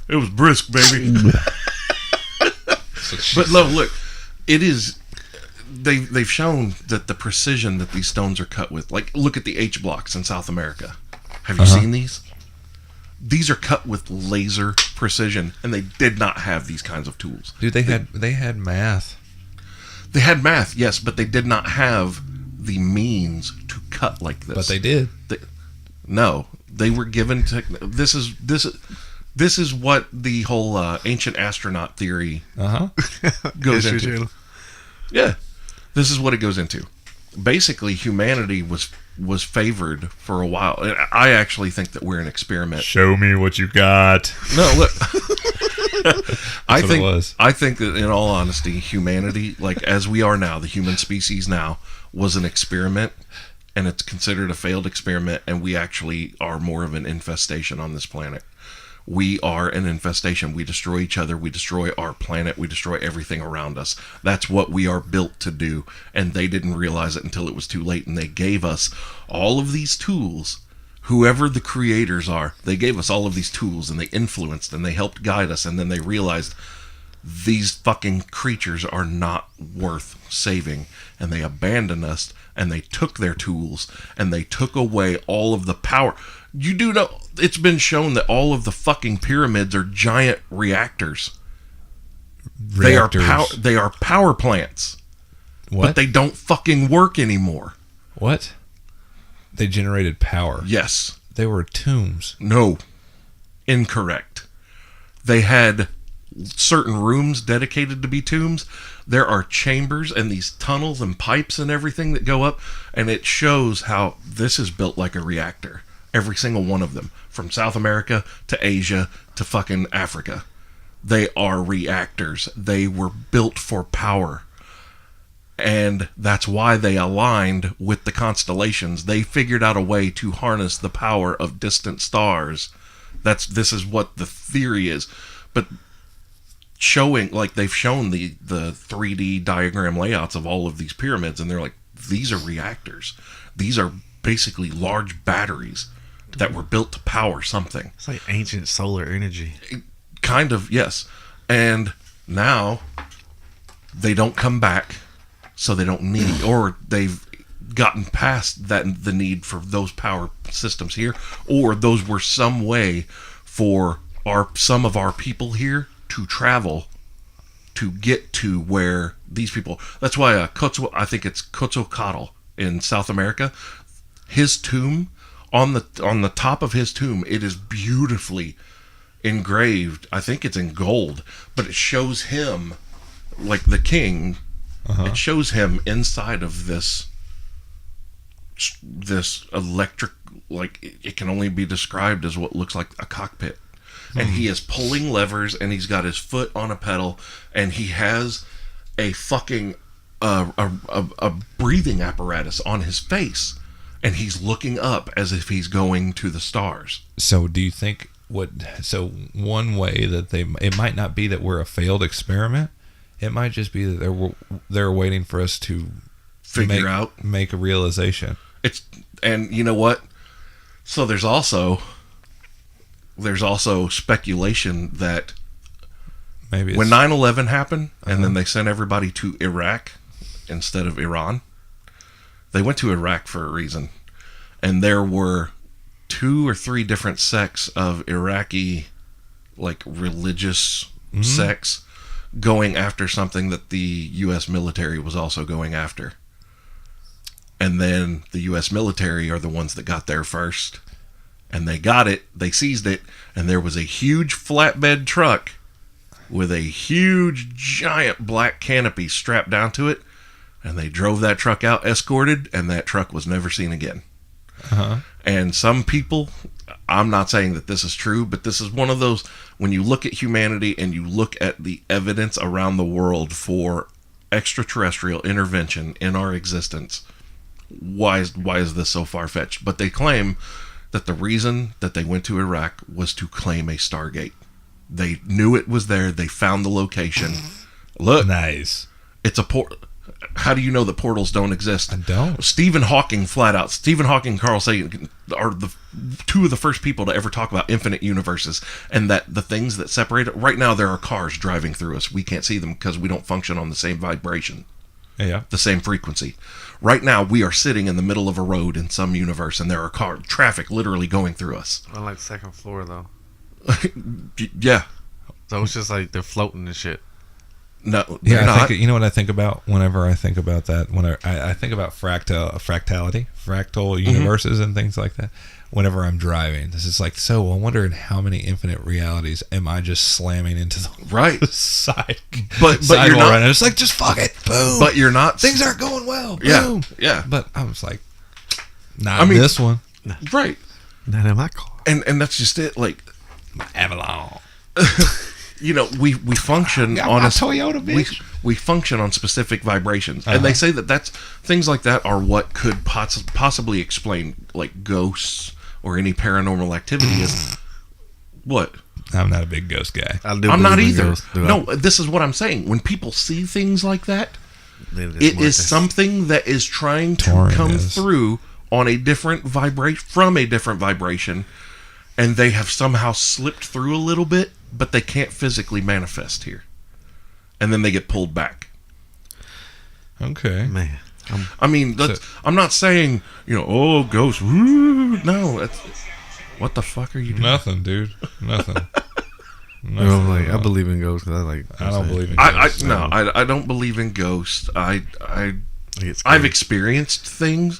It was brisk, baby. But no, look, it is. They've shown that the precision that these stones are cut with, like, look at the H blocks in South America. Have you seen these? These are cut with laser precision, and they did not have these kinds of tools. Dude, they had math. They had math, yes, but they did not have the means to cut like this. But they did. No, they were given to. This is what the whole ancient astronaut theory goes History into. Channel. Yeah, this is what it goes into. Basically, humanity was favored for a while. And I actually think that we're an experiment. Show me what you got. No, look. I what think it was. I think that in all honesty, humanity, like as we are now, the human species now, was an experiment, and it's considered a failed experiment, and we actually are more of an infestation on this planet. We are an infestation. We destroy each other. We destroy our planet. We destroy everything around us. That's what we are built to do. And they didn't realize it until it was too late. And they gave us all of these tools. Whoever the creators are, they gave us all of these tools, and they influenced and they helped guide us. And then they realized these fucking creatures are not worth saving. And they abandoned us, and they took their tools, and they took away all of the power. You do know, it's been shown that all of the fucking pyramids are giant reactors. Reactors. They are power plants. What? But they don't fucking work anymore. What? They generated power. Yes. They were tombs. No. Incorrect. They had certain rooms dedicated to be tombs. There are chambers and these tunnels and pipes and everything that go up, and it shows how this is built like a reactor. Every single one of them, from South America to Asia to fucking Africa. They are reactors. They were built for power. And that's why they aligned with the constellations. They figured out a way to harness the power of distant stars. This is what the theory is. But showing, like, they've shown the 3D diagram layouts of all of these pyramids, and they're like, these are reactors. These are basically large batteries that were built to power something. It's like ancient solar energy. Kind of, yes. And now they don't come back, so they don't need, or they've gotten past that, the need for those power systems here, or those were some way for some of our people here to travel to get to where these people. That's why I think it's Quetzalcoatl in South America. His tomb, on the top of his tomb, it is beautifully engraved. I think it's in gold, but it shows him like the king. It shows him inside of this electric, like, it can only be described as what looks like a cockpit. And he is pulling levers, and he's got his foot on a pedal, and he has a fucking a breathing apparatus on his face, and he's looking up as if he's going to the stars. So do you think one way that it might not be that we're a failed experiment. It might just be that they're waiting for us to make a realization. And you know what? So there's also speculation that Maybe when 9/11 happened, and then they sent everybody to Iraq instead of Iran, they went to Iraq for a reason. And there were 2 or 3 different sects of Iraqi, like, religious sects going after something that the U.S. military was also going after. And then the U.S. military are the ones that got there first. And they got it, they seized it, and there was a huge flatbed truck with a huge, giant black canopy strapped down to it. And they drove that truck out, escorted, and that truck was never seen again. And some people, I'm not saying that this is true, but this is one of those, when you look at humanity and you look at the evidence around the world for extraterrestrial intervention in our existence, why is this so far-fetched? But they claim that the reason that they went to Iraq was to claim a Stargate. They knew it was there. They found the location. Look, Nice. it's a port. How do you know that portals don't exist? I don't. Stephen Hawking, flat out. Stephen Hawking and Carl Sagan are the two of the first people to ever talk about infinite universes, and that the things that separate it. Right now, there are cars driving through us. We can't see them because we don't function on the same vibration, Yeah. the same frequency. Right now, we are sitting in the middle of a road in some universe, and there are traffic literally going through us. On like second floor though. Yeah. So it's just like they're floating and shit. No, Yeah, they're I not. think, you know what I think about whenever I think about that? When I think about fractal universes and things like that. Whenever I'm driving, this is like, so I wonder in how many infinite realities am I just slamming into the Right. side, But sidewall you're not. right now? It's like, just fuck it, boom. But you're not. Things aren't going well. Yeah. Boom. Yeah. But I was like, not I mean- this one. Right. Not in my car. And that's just it. Like, Avalon. you know, we function Got on my a Toyota, we, bitch. we function on specific vibrations, and they say that that's things like that are what could possibly explain like ghosts or any paranormal activity. Is what I'm not a big ghost guy. I'm not either. No, this is what I'm saying. When people see things like that, it is something that is trying to Touring come is. through on a different from a different vibration, and they have somehow slipped through a little bit, but they can't physically manifest here, and then they get pulled back. Okay. Man. I mean, I'm not saying, you know, oh, ghosts. Woo. No, that's, what the fuck are you doing? Nothing, dude. Nothing. You know, like, I believe in ghosts because I like. I don't believe in I ghosts. I don't believe in ghosts. I've I've experienced things,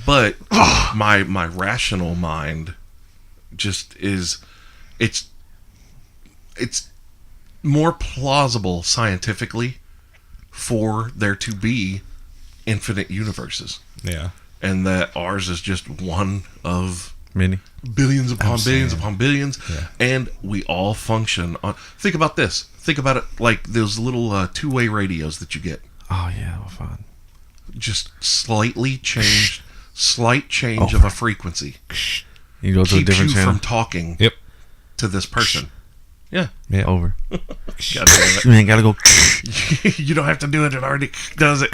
but my rational mind just is it's more plausible scientifically for there to be infinite universes, Yeah. and that ours is just one of many. billions upon billions saying. upon billions, Yeah. and we all function on. Think about this. Think about it like those little two-way radios that you get. Oh yeah, well, fun. Just slight change of a frequency You go to a keeps different you channel. from talking Yep. to this person. Yeah, Yeah. Over. God damn You ain't gotta go. it. You don't have to do it. It already does it.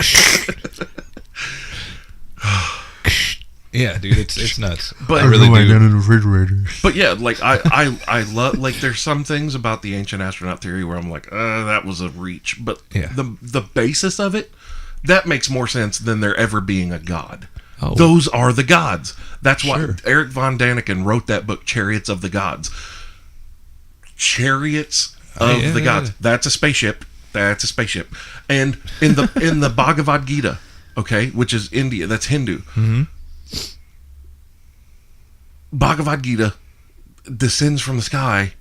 Yeah, dude, it's nuts. But- I really do. in the refrigerator. But yeah, like I love, like, there's some things about the Ancient Astronaut Theory where I'm like, that was a reach. But Yeah. the basis of it, that makes more sense than there ever being a god. Oh. Those are the gods. That's why Sure. Eric von Daniken wrote that book, Chariots of the Gods. Chariots of yeah, the gods. yeah. That's a spaceship. That's a spaceship. And in the Bhagavad Gita, okay, which is India, that's Hindu. Mm-hmm. Bhagavad Gita descends from the sky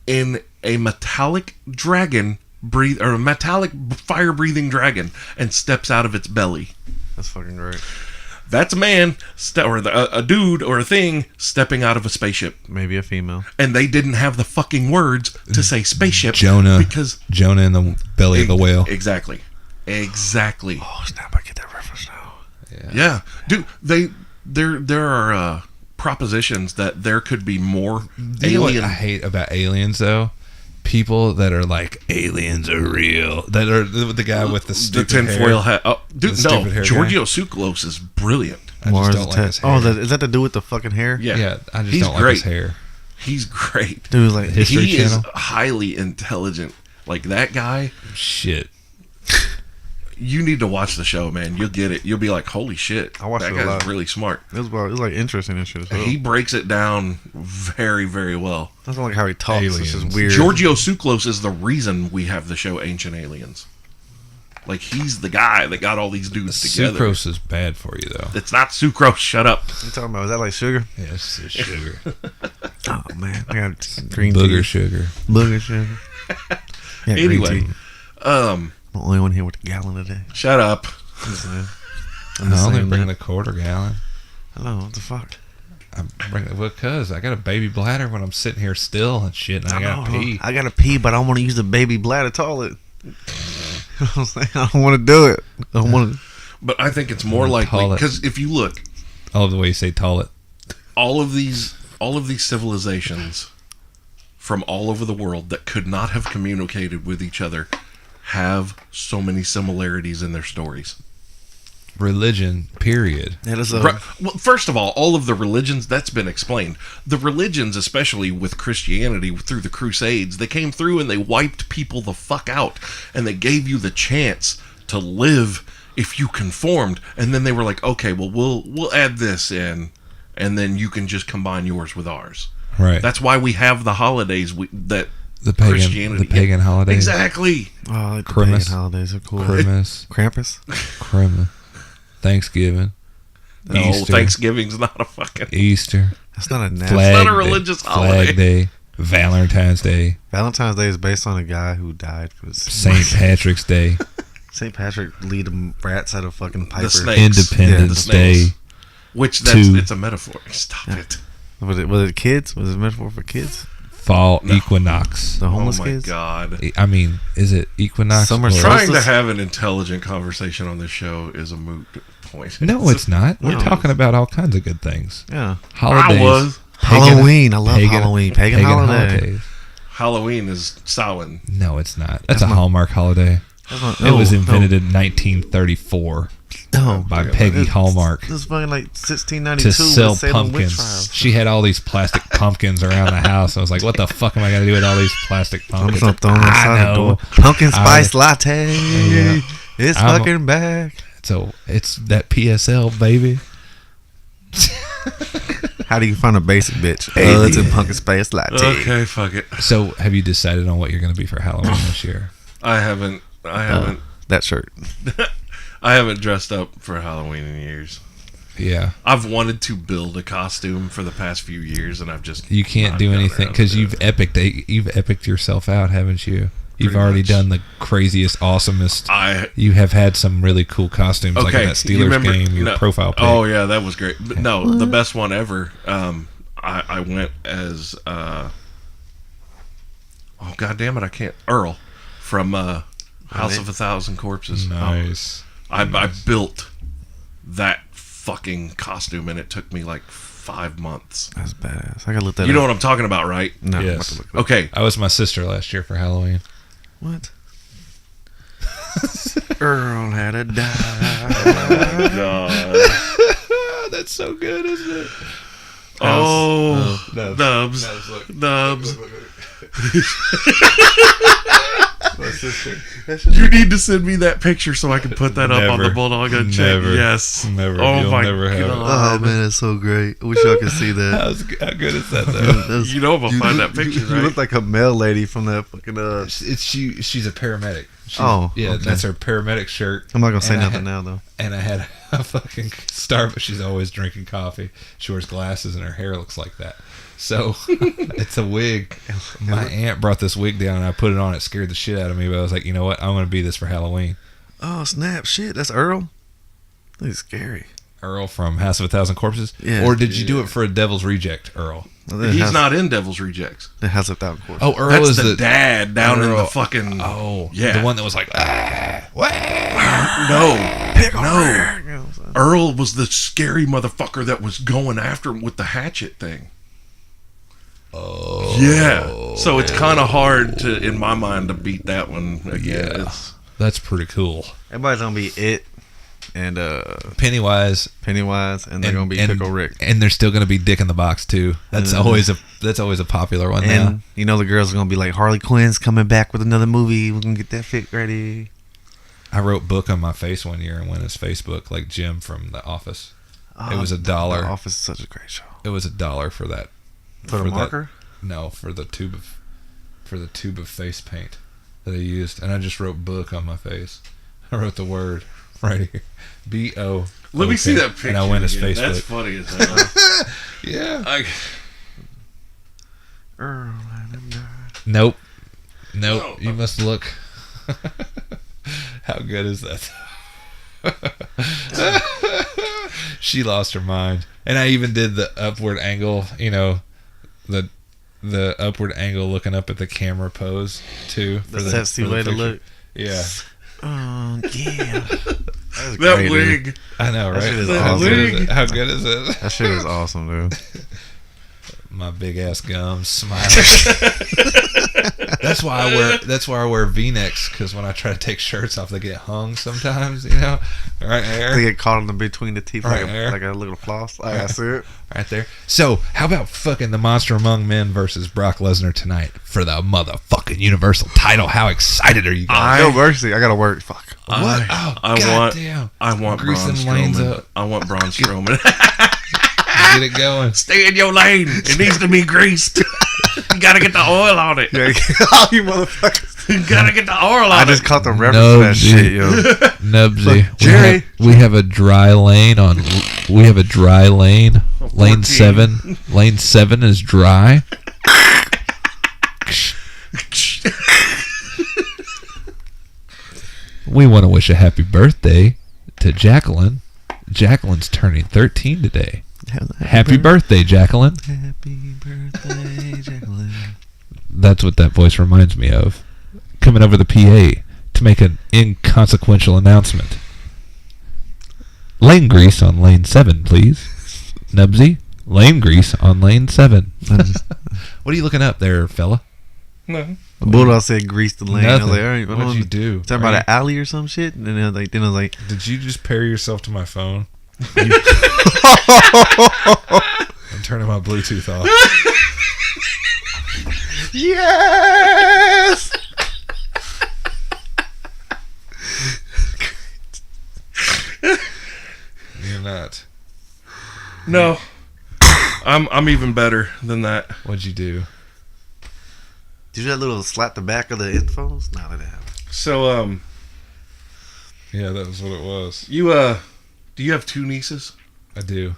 in a metallic dragon or a metallic fire breathing dragon, and steps out of its belly. That's fucking great. That's a man or a dude or a thing stepping out of a spaceship, Maybe a female. and they didn't have the fucking words to say spaceship. Jonah. Because Jonah in the belly of the whale. Exactly. Oh snap! I get that reference now. Yeah, dude. There are propositions that there could be more You know what alien. I hate about aliens, though? People that are like, aliens are real. That are the guy with the the stupid tinfoil hair. hat. Oh, dude, The no. stupid hair Giorgio Tsoukalos is brilliant. I just don't like his hair. Oh, is that to do with the fucking hair? Yeah, Yeah, I just He's don't like great. his hair. He's great. Dude, like History He Channel? is highly intelligent. Like, that guy, Shit. you need to watch the show, man. You'll get it. You'll be like, holy shit. I watched that it a guy's lot. really smart. it was like interesting and shit as well. He breaks it down very, very well. That's not like how he talks. It's Aliens. just weird. Giorgio Tsoukalos is the reason we have the show Ancient Aliens. Like, he's the guy that got all these dudes together. Sucrose is bad for you, though. It's not sucrose. Shut up. You talking about? Is that like sugar? Yeah, it's just sugar. Oh man, I got green Booger tea. sugar. Booger sugar. Yeah, green Anyway, tea. I'm the only one here with a gallon today. shut up. I'm just saying. I only bring the quarter gallon. Hello, what the fuck? Because I got a baby bladder when I'm sitting here still and shit, and I gotta pee. I gotta pee, but I don't want to use the baby bladder toilet. You know what I'm saying? I don't want to do it. I don't want to. But I think it's more likely Toilet. because if you look, I love the way you say toilet. all of these civilizations from all over the world that could not have communicated with each other have so many similarities in their stories. Religion, period. That is a. Right. Well, first of all of the religions, that's been explained. The religions, especially with Christianity through the Crusades, they came through and they wiped people the fuck out, and they gave you the chance to live if you conformed. And then they were like, okay, well, we'll add this in, and then you can just combine yours with ours. Right. That's why we have the holidays that the pagan, Christianity. the pagan holidays. Exactly. Oh, I like the Christmas. pagan holidays are cool. Christmas, Krampus. Christmas, Thanksgiving, No, Easter. Thanksgiving's not a fucking. Easter, That's not a nasty. Flag not a Day, religious holiday. Flag Day, Valentine's Day, Valentine's Day is based on a guy who died for St. Patrick's Day, St. Patrick lead the rats out of fucking Piper. snake. Independence the Day. snakes. Which it's a metaphor. Stop it. Was it kids? Was it a metaphor for kids? Fall equinox. The homeless Oh my kids? god. I mean, is it equinox? Summer or- solstice? Trying to have an intelligent conversation on this show is a moot point. No, it's not. We're No. talking about all kinds of good things. Yeah. Holidays. I was. Halloween. I love Halloween. Pagan holiday. holidays. Halloween is Samhain. No, it's not. That's a not- Hallmark holiday. It was invented in 1934 No. by Peggy Hallmark This was fucking like 1692 to sell with Salem witch pumpkins. trials. She had all these plastic pumpkins around the house. I was like, what the fuck am I going to do with all these plastic I'm pumpkins? just gonna throw them outside the door. Pumpkin spice latte. Yeah. It's I'm- fucking back. So it's that PSL, baby. How do you find a basic bitch? It's a pumpkin spice latte. Okay, fuck it. So have you decided on what you're going to be for Halloween this year? I haven't That shirt. I haven't dressed up for Halloween in years. Yeah. I've wanted to build a costume for the past few years, and I've just You can't not do gotten anything around because to you've epicked yourself out, haven't you? You've Pretty already much. done the craziest, awesomest. I You have had some really cool costumes, like in that you Steelers remember- game, your no, profile pic. Oh yeah, that was great. But no, the best one ever. I went as oh god damn it, I can't Earl from House of a Thousand Corpses. Nice. I built that fucking costume, and it took me like 5 months. That's badass. I gotta look that You know up. what I'm talking about, right? No, I'm Yes. about to look it up. Okay. I was my sister last year for Halloween. What? Earl had a die. That's so good, isn't it? Oh, Nubs. Nubs. You need to send me that picture so I can put that up on the Never. Bulldog Unchained. Never. Yes. Never. Oh You'll my never have it. god. Oh man, that's so great. I wish y'all could see that. How good is that, though? That's- You know I'm gonna find that picture, You right? look like a male lady from that fucking She's a paramedic. She's, Oh, yeah, okay. that's her paramedic shirt. I'm not gonna say And I nothing had- now though. And I had a fucking Starbucks. She's always drinking coffee. She wears glasses, and her hair looks like that. So it's a wig. My aunt brought this wig down, and I put it on. It scared the shit out of me, but I was like, you know what? I'm going to be this for Halloween. Oh snap! Shit, that's Earl. That's scary. Earl from House of a Thousand Corpses? Yeah. Or did you do it for a Devil's Reject, Earl? He's not in Devil's Rejects. The House of Thousand Corpses. Oh, Earl That's is the dad down in the fucking. Oh, Yeah. the one that was like, No. Earl was the scary motherfucker that was going after him with the hatchet thing. oh. Yeah. So it's kind of hard to, in my mind, to beat that one again. Yeah. It's, That's pretty cool. Everybody's gonna be it and Pennywise. Pennywise, and they're gonna be Pickle Rick. And there's still going to be Dick in the Box, too. That's always a popular one now. And you know the girls are gonna be like Harley Quinn's coming back with another movie. We're gonna get that fit ready. I wrote book on my face one year and went as Facebook, like Jim from The Office. It was $1. The Office is such a great show. It was $1 for that. For the that- marker? No, for the tube of face paint that I used, and I just wrote book on my face. I wrote the word right here, B-O. let me see that picture. And I went as again. Facebook. That's funny as hell. Yeah. Earl and I. Nope. No. You must look. How good is that? She lost her mind. And I even did the upward angle, the upward angle looking up at the camera pose too. The sexy way to look. Yeah. Oh yeah. That wig. I know, right? That shit is How awesome. good is it? How good is it? That shit is awesome, dude. My big ass gums smiling. That's why I wear V-necks, because when I try to take shirts off, they get hung sometimes. Right there. They get caught in the between the teeth Right like, there. like a little floss. Like I see it. Right there. So, how about fucking the Monster Among Men versus Brock Lesnar tonight for the motherfucking Universal title? How excited are you guys? Yo, mercy. I gotta work. Fuck. What? I want Greasing Braun lanes Strowman. up. I want Braun Strowman. Get it going. Stay in your lane. It needs to be greased. You gotta get the oil on it. Yeah, oh, you motherfuckers. You gotta get the oil on I it. just caught the reference to that shit, yo. Nubsy. Look, Jerry. We have a dry lane on. We have a dry lane. Lane 14. 7. Lane 7 is dry. We want to wish a happy birthday to Jacqueline. Jacqueline's turning 13 today. Happy birthday, Jacqueline. Happy birthday, Jacqueline. That's what that voice reminds me of. Coming over the PA to make an inconsequential announcement. Lane grease on lane 7, please. Nubsy, lane grease on lane 7. What are you looking up there, fella? No. Bulldog said grease the lane. I was Nothing. like, all right, What'd you do? Talking about an alley or some shit? And then I was like, Did you just pair yourself to my phone? I'm turning my Bluetooth off. yes! You're not. No. I'm even better than that. What'd you do? Did you that little slap the back of the headphones? No, that happened. So Yeah, that was what it was. you do you have two nieces? I do.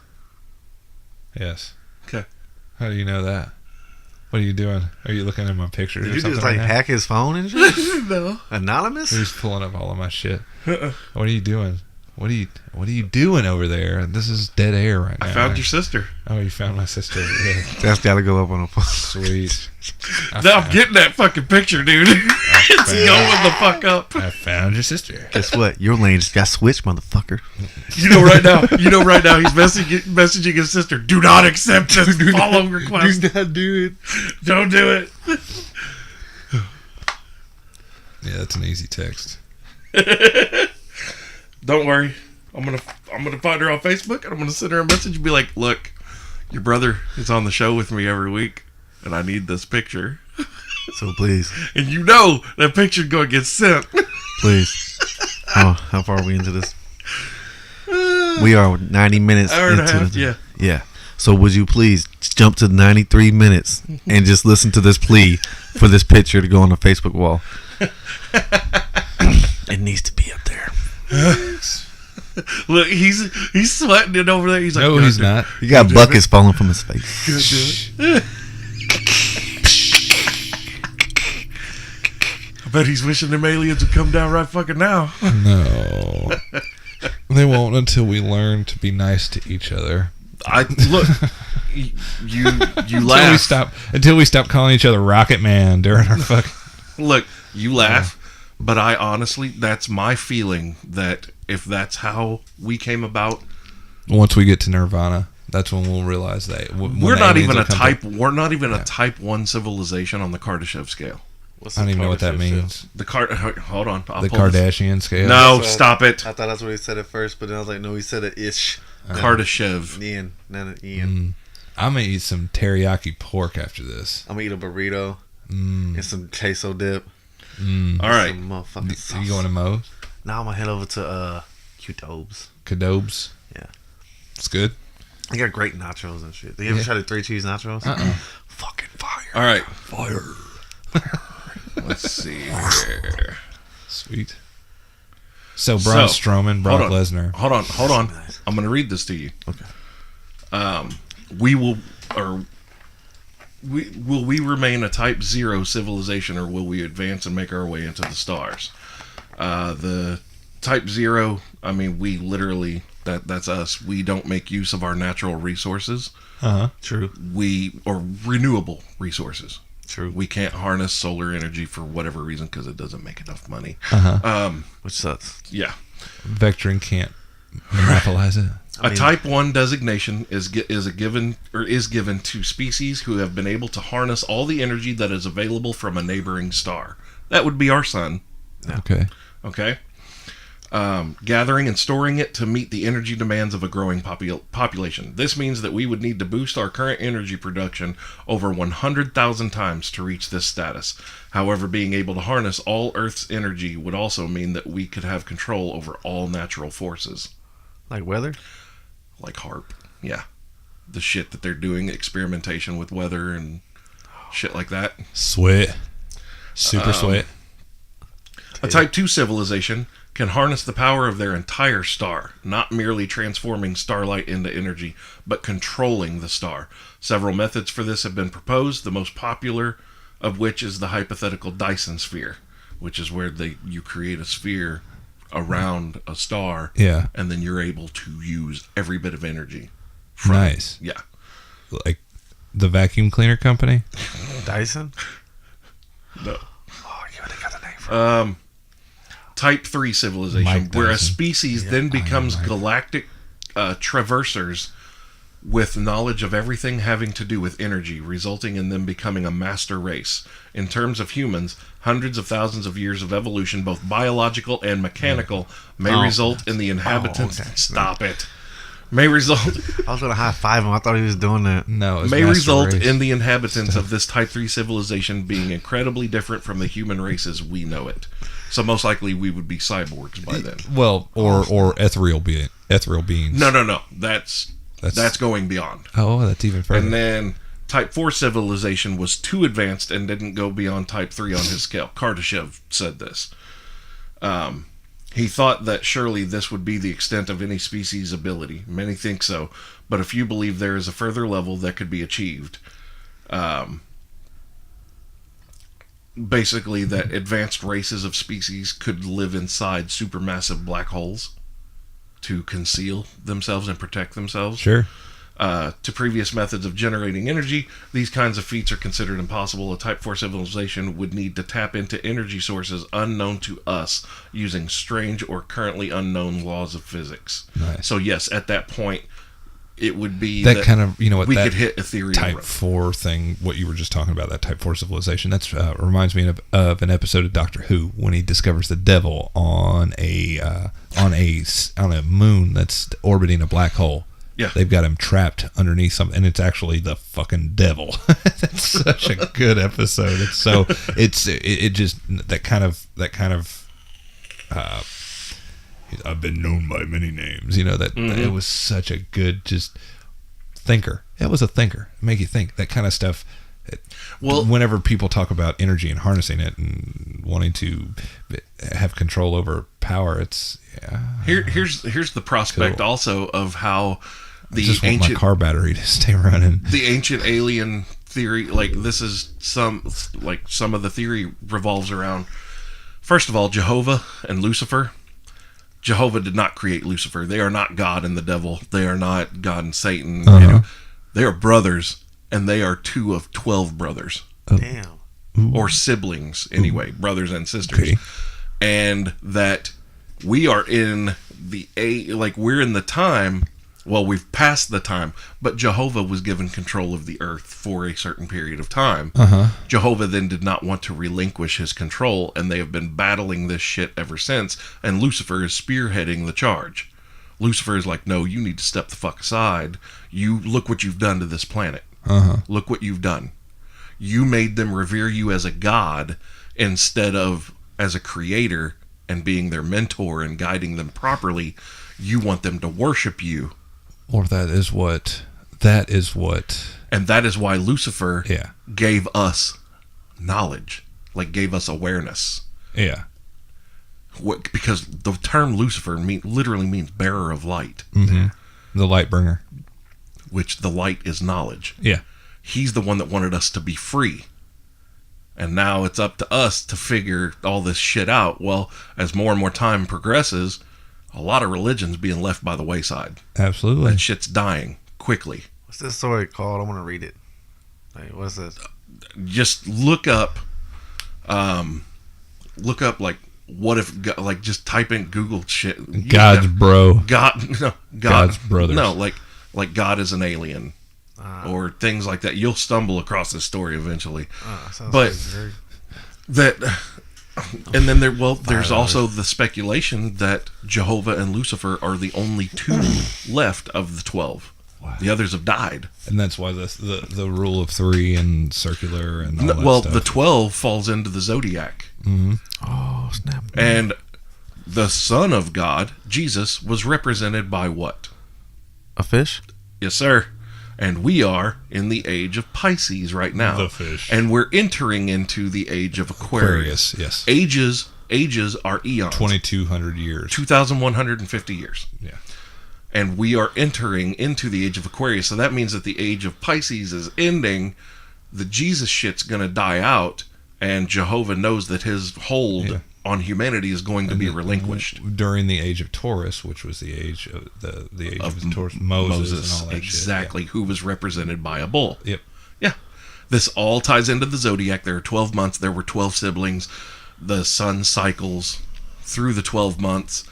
Yes. Okay. How do you know that? What are you doing? Are you looking at my pictures? Did or you something just like right now? hack his phone and shit? No. Anonymous? He's pulling up all of my shit. What are you doing? What are you doing over there? This is dead air right now. I found your sister. Oh, you found my sister. Yeah. That's gotta go up on the phone. Sweet. Now I'm getting that fucking picture, dude. It's going the fuck up. I found your sister. Guess what? Your lane just got switched, motherfucker. You know right now he's messaging his sister. Do not accept this follow request. Do not do it. Don't do it. Yeah, that's an easy text. Don't worry. I'm gonna find her on Facebook and I'm gonna send her a message and be like, look, your brother is on the show with me every week and I need this picture. So please, And you know that picture gonna get sent. please. How far are we into this? We are 90 minutes Hour and a into half, the, yeah. Yeah. So would you please jump to 93 minutes and just listen to this plea for this picture to go on the Facebook wall? It needs to be up there. Look, he's sweating it over there. He's like, No, "God he's damn not. You got buckets falling from his face. it." I bet he's wishing them aliens would come down right fucking now. No. They won't until we learn to be nice to each other. I look, you laugh. Until we stop calling each other Rocket Man during our fucking. Look, you laugh, but I honestly, that's my feeling that if that's how we came about, Once we get to Nirvana, that's when we'll realize that we're not even a type. We're not even a type 1 civilization on the Kardashev scale. I don't even know what that means. Hold on. I'll The pull this. Kardashian scale. No, That's what stop it. I thought that's what he said at first, but then I was like, no, he said it ish. Kardashev. Ian, not an Ian. I'm gonna eat some teriyaki pork after this. I'm gonna eat a burrito and some queso dip. All right. Some motherfucking sauce. You going to Moe's? Now I'm gonna head over to Q-Tobes. Cadobes? Yeah. It's good. They got great nachos and shit. You ever tried the 3 cheese nachos? Fucking fire. All right. Fire. Let's see here. Sweet. So Braun Strowman, Brock Lesnar. Hold on. I'm going to read this to you. Okay. Will we remain a Type 0 civilization, or will we advance and make our way into the stars? The Type 0, I mean, we literally, that's us. We don't make use of our natural resources. True. Or renewable resources. True. We can't harness solar energy for whatever reason because it doesn't make enough money. Which sucks. Yeah. Vectoring can't monopolize it. A Type 1 designation is given to species who have been able to harness all the energy that is available from a neighboring star. That would be our sun. Okay. Okay? Gathering and storing it to meet the energy demands of a growing population. This means that we would need to boost our current energy production over 100,000 times to reach this status. However, being able to harness all Earth's energy would also mean that we could have control over all natural forces. Like weather? Like HARP. Yeah. The shit that they're doing, experimentation with weather and shit like that. Sweat. Super sweat. A Type 2 civilization can harness the power of their entire star, not merely transforming starlight into energy, but controlling the star. Several methods for this have been proposed, the most popular of which is the hypothetical Dyson sphere, which is where you create a sphere around a star, and then you're able to use every bit of energy. Nice. Yeah. Like the vacuum cleaner company? Dyson? No. Oh, yeah, they got the name for Type 3 civilization, Mike where a Dyson. species then becomes galactic traversers with knowledge of everything having to do with energy, resulting in them becoming a master race. In terms of humans, hundreds of thousands of years of evolution, both biological and mechanical, may result in the inhabitants. okay. Stop it. May result. I was gonna high five him. I thought he was doing that. No, it's May master result race. in the inhabitants of this Type 3 civilization being incredibly different from the human race as we know it. So most likely we would be cyborgs by then. Well, or ethereal beings. No. That's going beyond. Oh, that's even further. And then Type 4 civilization was too advanced and didn't go beyond Type 3 on his scale. Kardashev said this. He thought that surely this would be the extent of any species' ability. Many think so, but a few believe there is a further level that could be achieved. Basically, that advanced races of species could live inside supermassive black holes to conceal themselves and protect themselves. Sure. To previous methods of generating energy, these kinds of feats are considered impossible. A Type 4 civilization would need to tap into energy sources unknown to us using strange or currently unknown laws of physics. Nice. So yes, at that point, it would be that kind of, you know what, we that could hit ethereal. Type 4 thing, what you were just talking about, that Type 4 civilization, that's reminds me of an episode of Doctor Who when he discovers the devil on a moon that's orbiting a black hole. Yeah. They've got him trapped underneath something, and it's actually the fucking devil. That's such a good episode. It's so it just that kind of I've been known by many names. You know that it was such a good just thinker. It was a thinker. Make you think that kind of stuff. Well, whenever people talk about energy and harnessing it and wanting to have control over power, it's here's the prospect cool. also of how the I just want ancient my car battery to stay running. The ancient alien theory, like this is some of the theory revolves around, first of all, Jehovah and Lucifer. Jehovah did not create Lucifer. They are not God and the devil. They are not God and Satan. You know, they are brothers, and they are 2 of 12 brothers. Damn. Or siblings, anyway, brothers and sisters. Okay. And that we are in we're in the time. Well, we've passed the time, but Jehovah was given control of the earth for a certain period of time. Jehovah then did not want to relinquish his control, and they have been battling this shit ever since, and Lucifer is spearheading the charge. Lucifer is like, no, you need to step the fuck aside. You look what you've done to this planet. Look what you've done. You made them revere you as a god instead of as a creator and being their mentor and guiding them properly. You want them to worship you. Or that is what. And that is why Lucifer Yeah. gave us knowledge, gave us awareness. Yeah. Because the term Lucifer literally means bearer of light, The light bringer. which the light is knowledge. Yeah. He's the one that wanted us to be free. And now it's up to us to figure all this shit out. Well, as more and more time progresses, a lot of religion's being left by the wayside. Absolutely. That shit's dying quickly. What's this story called? I want to read it. Like, what's this? Just look up like, what if, like, just type in Google shit. God's bro. God's brothers. No, like God is an alien. Or things like that. You'll stumble across this story eventually. But and then there's also the speculation that Jehovah and Lucifer are the only two left of the 12. Wow. The others have died. And that's why the rule of 3 and circular and all that stuff. The 12 falls into the zodiac. Mm-hmm. Oh, snap. And the Son of God, Jesus, was represented by what? A fish? Yes, sir. And we are in the age of Pisces right now. The fish. And we're entering into the age of Aquarius. Yes. Ages are eons. 2,200 years. 2,150 years. Yeah. And we are entering into the age of Aquarius. So that means that the age of Pisces is ending. The Jesus shit's going to die out. And Jehovah knows that his hold on humanity is going to be relinquished. During the age of Taurus, which was the age of the age of Taurus, Moses and all that exactly, shit. who was represented by a bull. Yep. Yeah. This all ties into the zodiac. There are 12 months. There were 12 siblings. The sun cycles through the 12 months.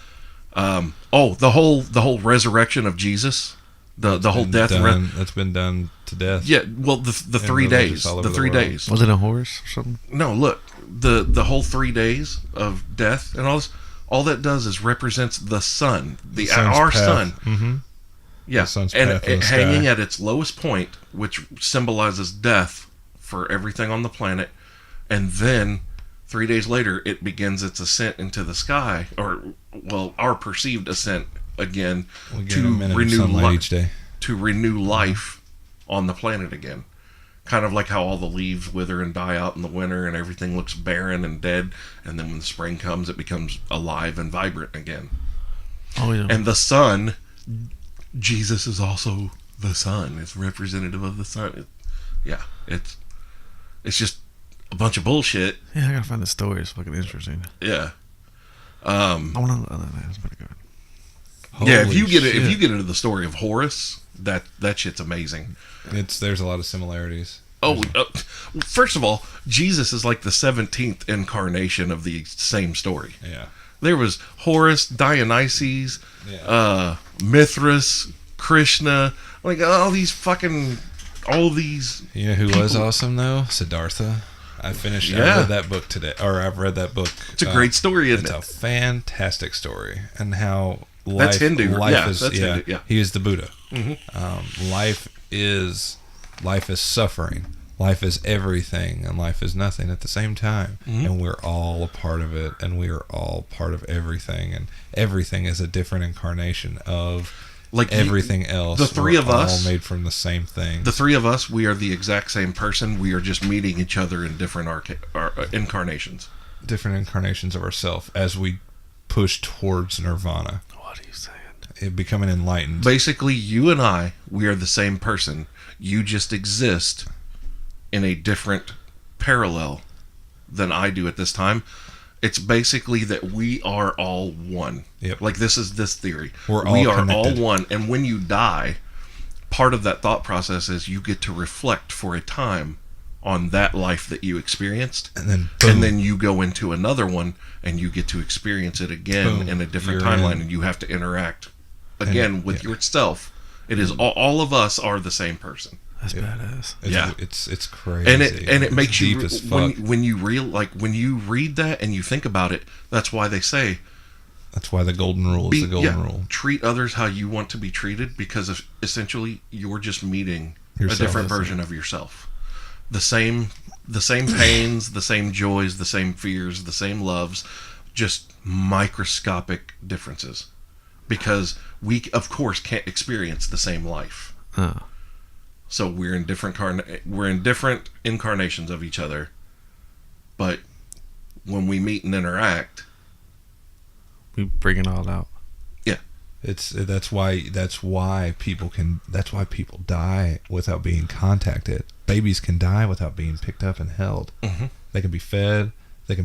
The whole resurrection of Jesus, the whole death. That's been done to death. Yeah. Well, the 3 days. The 3 days. Was it a horse or something? No, look, the whole 3 days of death and all this. All that does is represents the sun, our sun. Mm-hmm. Yeah, The sun's and path in the hanging sky. at its lowest point, which symbolizes death for everything on the planet, and then 3 days later, it begins its ascent into the sky, our perceived ascent again to renew life on the planet again. Kind of like how all the leaves wither and die out in the winter and everything looks barren and dead, and then when the spring comes, it becomes alive and vibrant again. Oh, yeah. And the sun, Jesus is also the sun. It's representative of the sun. It's just a bunch of bullshit. Yeah, I gotta find the story. It's fucking interesting. Yeah. I want to. That's pretty good. If you shit. get into the story of Horus, that shit's amazing. There's a lot of similarities. First of all, Jesus is like the 17th incarnation of the same story. Yeah. There was Horus, Dionysus, Mithras, Krishna, like all these. You know who was awesome though? Siddhartha. I read that book today, or I've read that book. It's a great story, isn't it? It's a fantastic story, and how life. That's Hindu. Life is, that's Hindu. Yeah. He is the Buddha. Mm-hmm. Life is suffering. Life is everything, and life is nothing at the same time. Mm-hmm. And we're all a part of it, and we are all part of everything, and everything is a different incarnation of. Like everything else, the three of us all made from the same thing. The three of us, we are the exact same person. We are just meeting each other in different incarnations. Different incarnations of ourselves as we push towards nirvana. What are you saying? Becoming enlightened. Basically, you and I, we are the same person. You just exist in a different parallel than I do at this time. It's basically that we are all one. Yep. Like this is this theory. We are connected. all one. And when you die, part of that thought process is you get to reflect for a time on that life that you experienced. And then boom. And then you go into another one and you get to experience it again Boom. in a different You're timeline in. And you have to interact again with yourself. It is all of us are the same person. That's badass. It's crazy. And it makes deep you as fuck. when you read that and you think about it. That's why they say That's why the golden rule is the golden rule. treat others how you want to be treated, because essentially you're just meeting Yourself. a different version of yourself. The same pains, the same joys, the same fears, the same loves, just microscopic differences, because we of course can't experience the same life. So we're in different incarnations of each other, but when we meet and interact, We bring it all out. yeah, That's why people die without being contacted. Babies can die without being picked up and held. Mm-hmm. They can be fed. They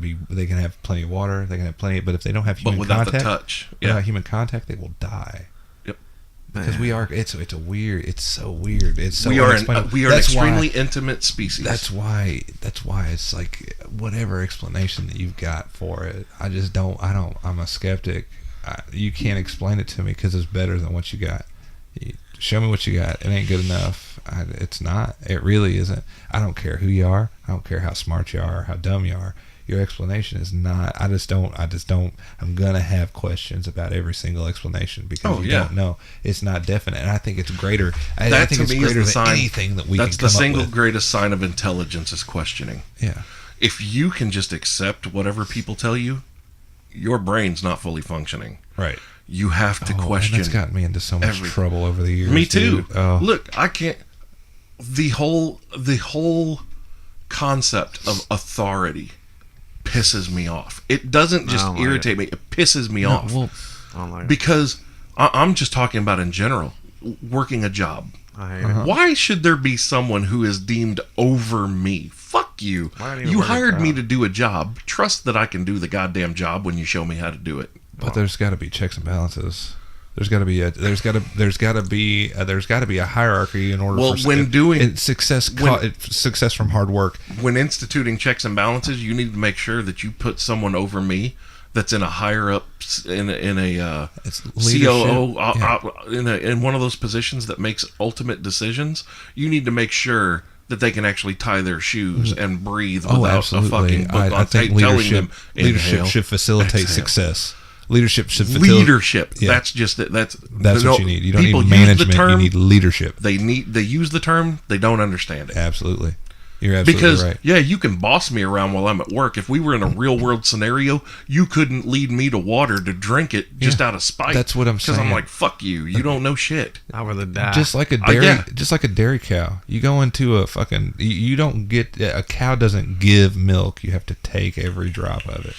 can have plenty of water. They can have plenty. But if they don't have human without contact, the touch, without human contact, they will die. Yep. Because we are. It's a weird. It's so weird. It's so we are unexplainable. an extremely intimate species. That's why it's like whatever explanation that you've got for it. I just don't. I'm a skeptic. You can't explain it to me because it's better than what you got. Show me what you got. It ain't good enough. It's not. It really isn't. I don't care who you are. I don't care how smart you are or how dumb you are. Your explanation is not. I just don't. I'm gonna have questions about every single explanation because you don't know. It's not definite, and I think it's greater. I think it's greater than anything that we can come up with. That's the single greatest sign of intelligence is questioning. Yeah. If you can just accept whatever people tell you, your brain's not fully functioning. Right. You have to question. That's gotten me into so much trouble over the years. Me too. Oh. Look, I can't. The whole concept of authority pisses me off. It doesn't just irritate me. It pisses me off. Well, I don't like it. Because I'm just talking about in general, working a job. I hate it. Why should there be someone who is deemed over me? Fuck you. You hired me to do a job. Trust that I can do the goddamn job when you show me how to do it. But there's got to be checks and balances. There's got to be a hierarchy in order for success from hard work. When instituting checks and balances, you need to make sure that you put someone over me that's in a higher up in a COO in one of those positions that makes ultimate decisions. You need to make sure that they can actually tie their shoes and breathe without a fucking book on tape telling them leadership should facilitate success. Leadership should leadership. Yeah. That's just it. That's what you need. You don't need management. You need leadership. They use the term. They don't understand it. Absolutely. You're absolutely right. Yeah, you can boss me around while I'm at work. If we were in a real world scenario, you couldn't lead me to water to drink it just out of spite. That's what I'm saying. Because I'm like, fuck you. You don't know shit. I'd rather die. Just like a dairy cow. You go into a fucking. You don't get a cow doesn't give milk. You have to take every drop of it.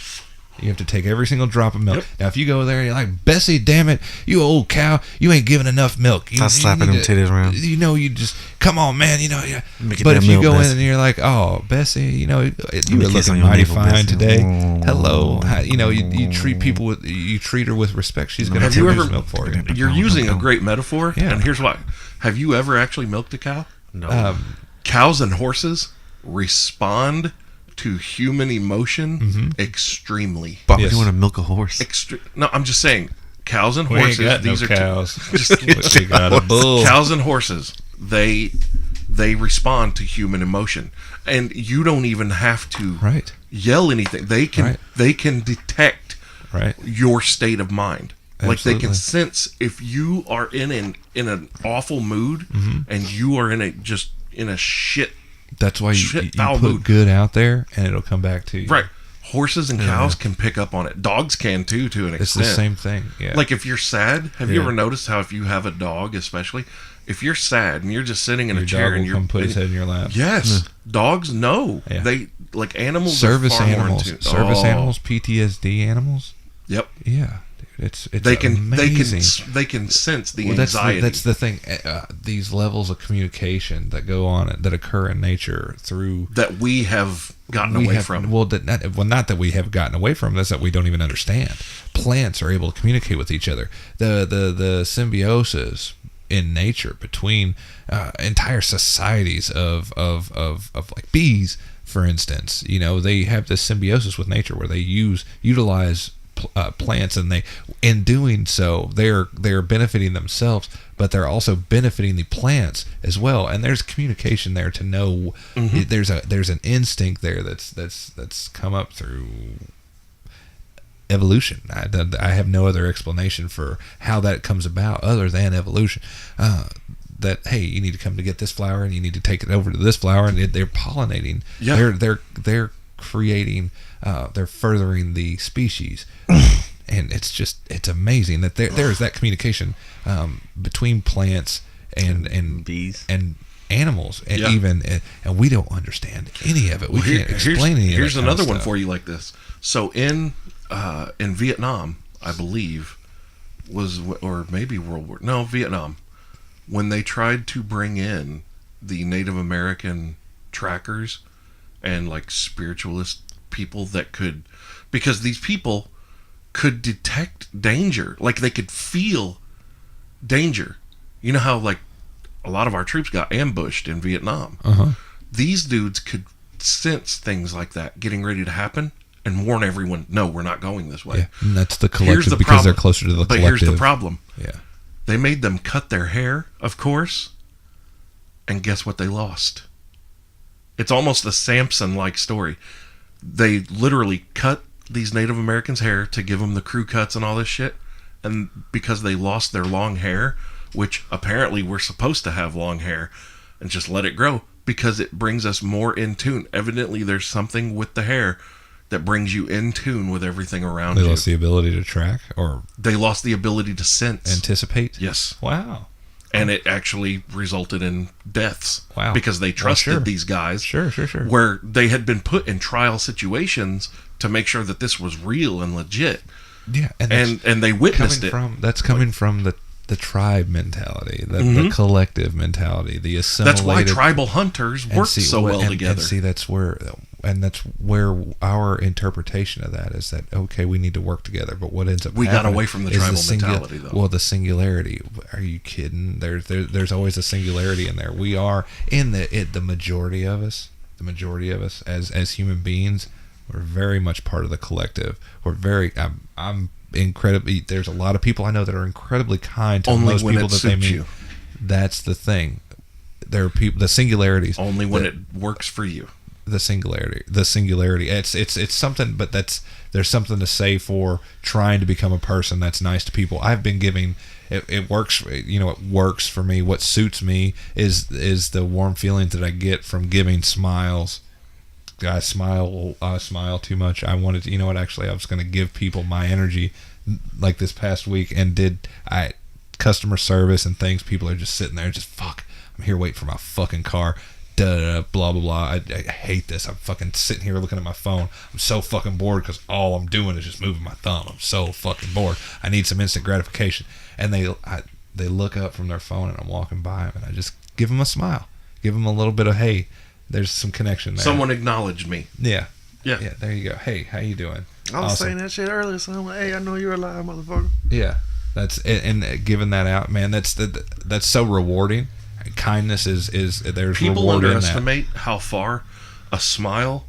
You have to take every single drop of milk. Yep. Now, if you go there and you're like, Bessie, damn it, you old cow, you ain't giving enough milk. Stop slapping them titties around. You just, come on, man, yeah. But if you go in and you're like, oh, Bessie, you were looking mighty fine today. Hello. You treat people you treat her with respect. She's going to produce milk for you. You're using a great metaphor, and here's why. Have you ever actually milked a cow? No. Cows and horses respond to human emotion extremely. But you want to milk a horse? No, I'm just saying, cows and horses. These are cows. We got a bull. Cows and horses. They respond to human emotion, and you don't even have to yell anything. They can detect your state of mind. Absolutely. Like they can sense if you are in an awful mood and you are in a shit. That's why you put good out there, and it'll come back to you. Right. Horses and cows can pick up on it. Dogs can too, to an extent. It's the same thing. Yeah. Like if you're sad, have you ever noticed how if you have a dog, especially if you're sad and you're just sitting in a chair and you're come put his head in your lap. Yes, dogs know. Yeah. They like animals. Service are far animals. More Service animals. PTSD animals. Yep. Yeah. It's amazing. They can sense the anxiety. That's the thing. These levels of communication that go on that occur in nature through that we have gotten away from. Well, not that we have gotten away from. That's that we don't even understand. Plants are able to communicate with each other. The symbiosis in nature between entire societies of like bees, for instance. They have this symbiosis with nature where they utilize plants, and in doing so they're benefiting themselves, but they're also benefiting the plants as well. And there's communication there to know there's an instinct there that's come up through evolution. I have no other explanation for how that comes about other than evolution. That hey, you need to come to get this flower, and you need to take it over to this flower, and they're pollinating. Yeah. They're creating. They're furthering the species, and it's amazing that there is that communication between plants and bees and animals, and and we don't understand any of it. We can't explain any of it. Here's another one for you like this. So in Vietnam, I believe or maybe Vietnam, when they tried to bring in the Native American trackers and like spiritualist people that could, because these people could detect danger, like they could feel danger. You know how like a lot of our troops got ambushed in Vietnam. These dudes could sense things like that getting ready to happen and warn everyone, no, we're not going this way. Yeah, and that's the collective, Here's the because problem. they're closer to the But collective. here's the problem. Yeah. They made them cut their hair, of course, and guess what they lost? It's almost a Samson-like story. They literally cut these Native Americans' hair to give them the crew cuts and all this shit, and because they lost their long hair, which apparently we're supposed to have long hair, and just let it grow, because it brings us more in tune. Evidently, there's something with the hair that brings you in tune with everything around They you. lost the ability to track or They lost the ability to sense. anticipate. Yes. Wow. And it actually resulted in deaths. Wow. Because they trusted sure. these guys. Sure. Where they had been put in trial situations to make sure that this was real and legit. Yeah, And they witnessed it. That's coming from the tribe mentality, the collective mentality, the assimilated. That's why tribal hunters work so well together. And see, that's where our interpretation of that is that, okay, we need to work together, but what ends up We got happening away from the is tribal mentality, though. Well, the singularity. Are you kidding? There's always a singularity in there. We are in the majority of us. The majority of us as human beings, we're very much part of the collective. I'm incredibly. There's a lot of people I know that are incredibly kind to Only most when people it that they suits meet. you. That's the thing. There are people. The singularities. Only when it works for you. The singularity. It's something, but there's something to say for trying to become a person that's nice to people. I've been giving. It works. It works for me. What suits me is the warm feelings that I get from giving smiles. I smile too much. I wanted to, you know what, actually I was going to give people my energy like this past week, and customer service and things. People are just sitting there just, fuck, I'm here waiting for my fucking car, blah blah blah. I hate this. I'm fucking sitting here looking at my phone. I'm so fucking bored because all I'm doing is just moving my thumb. I'm so fucking bored. I need some instant gratification. And they look up from their phone, and I'm walking by them, and I just give them a smile, give them a little bit of, hey, there's some connection there. Someone acknowledged me. Yeah. Yeah. Yeah, there you go. Hey, how you doing? I was Awesome. saying that shit earlier, so I'm like, hey, I know you're alive, motherfucker. Yeah. That's and giving that out, man, that's so rewarding. Kindness is there's People reward in that. underestimate how far a smile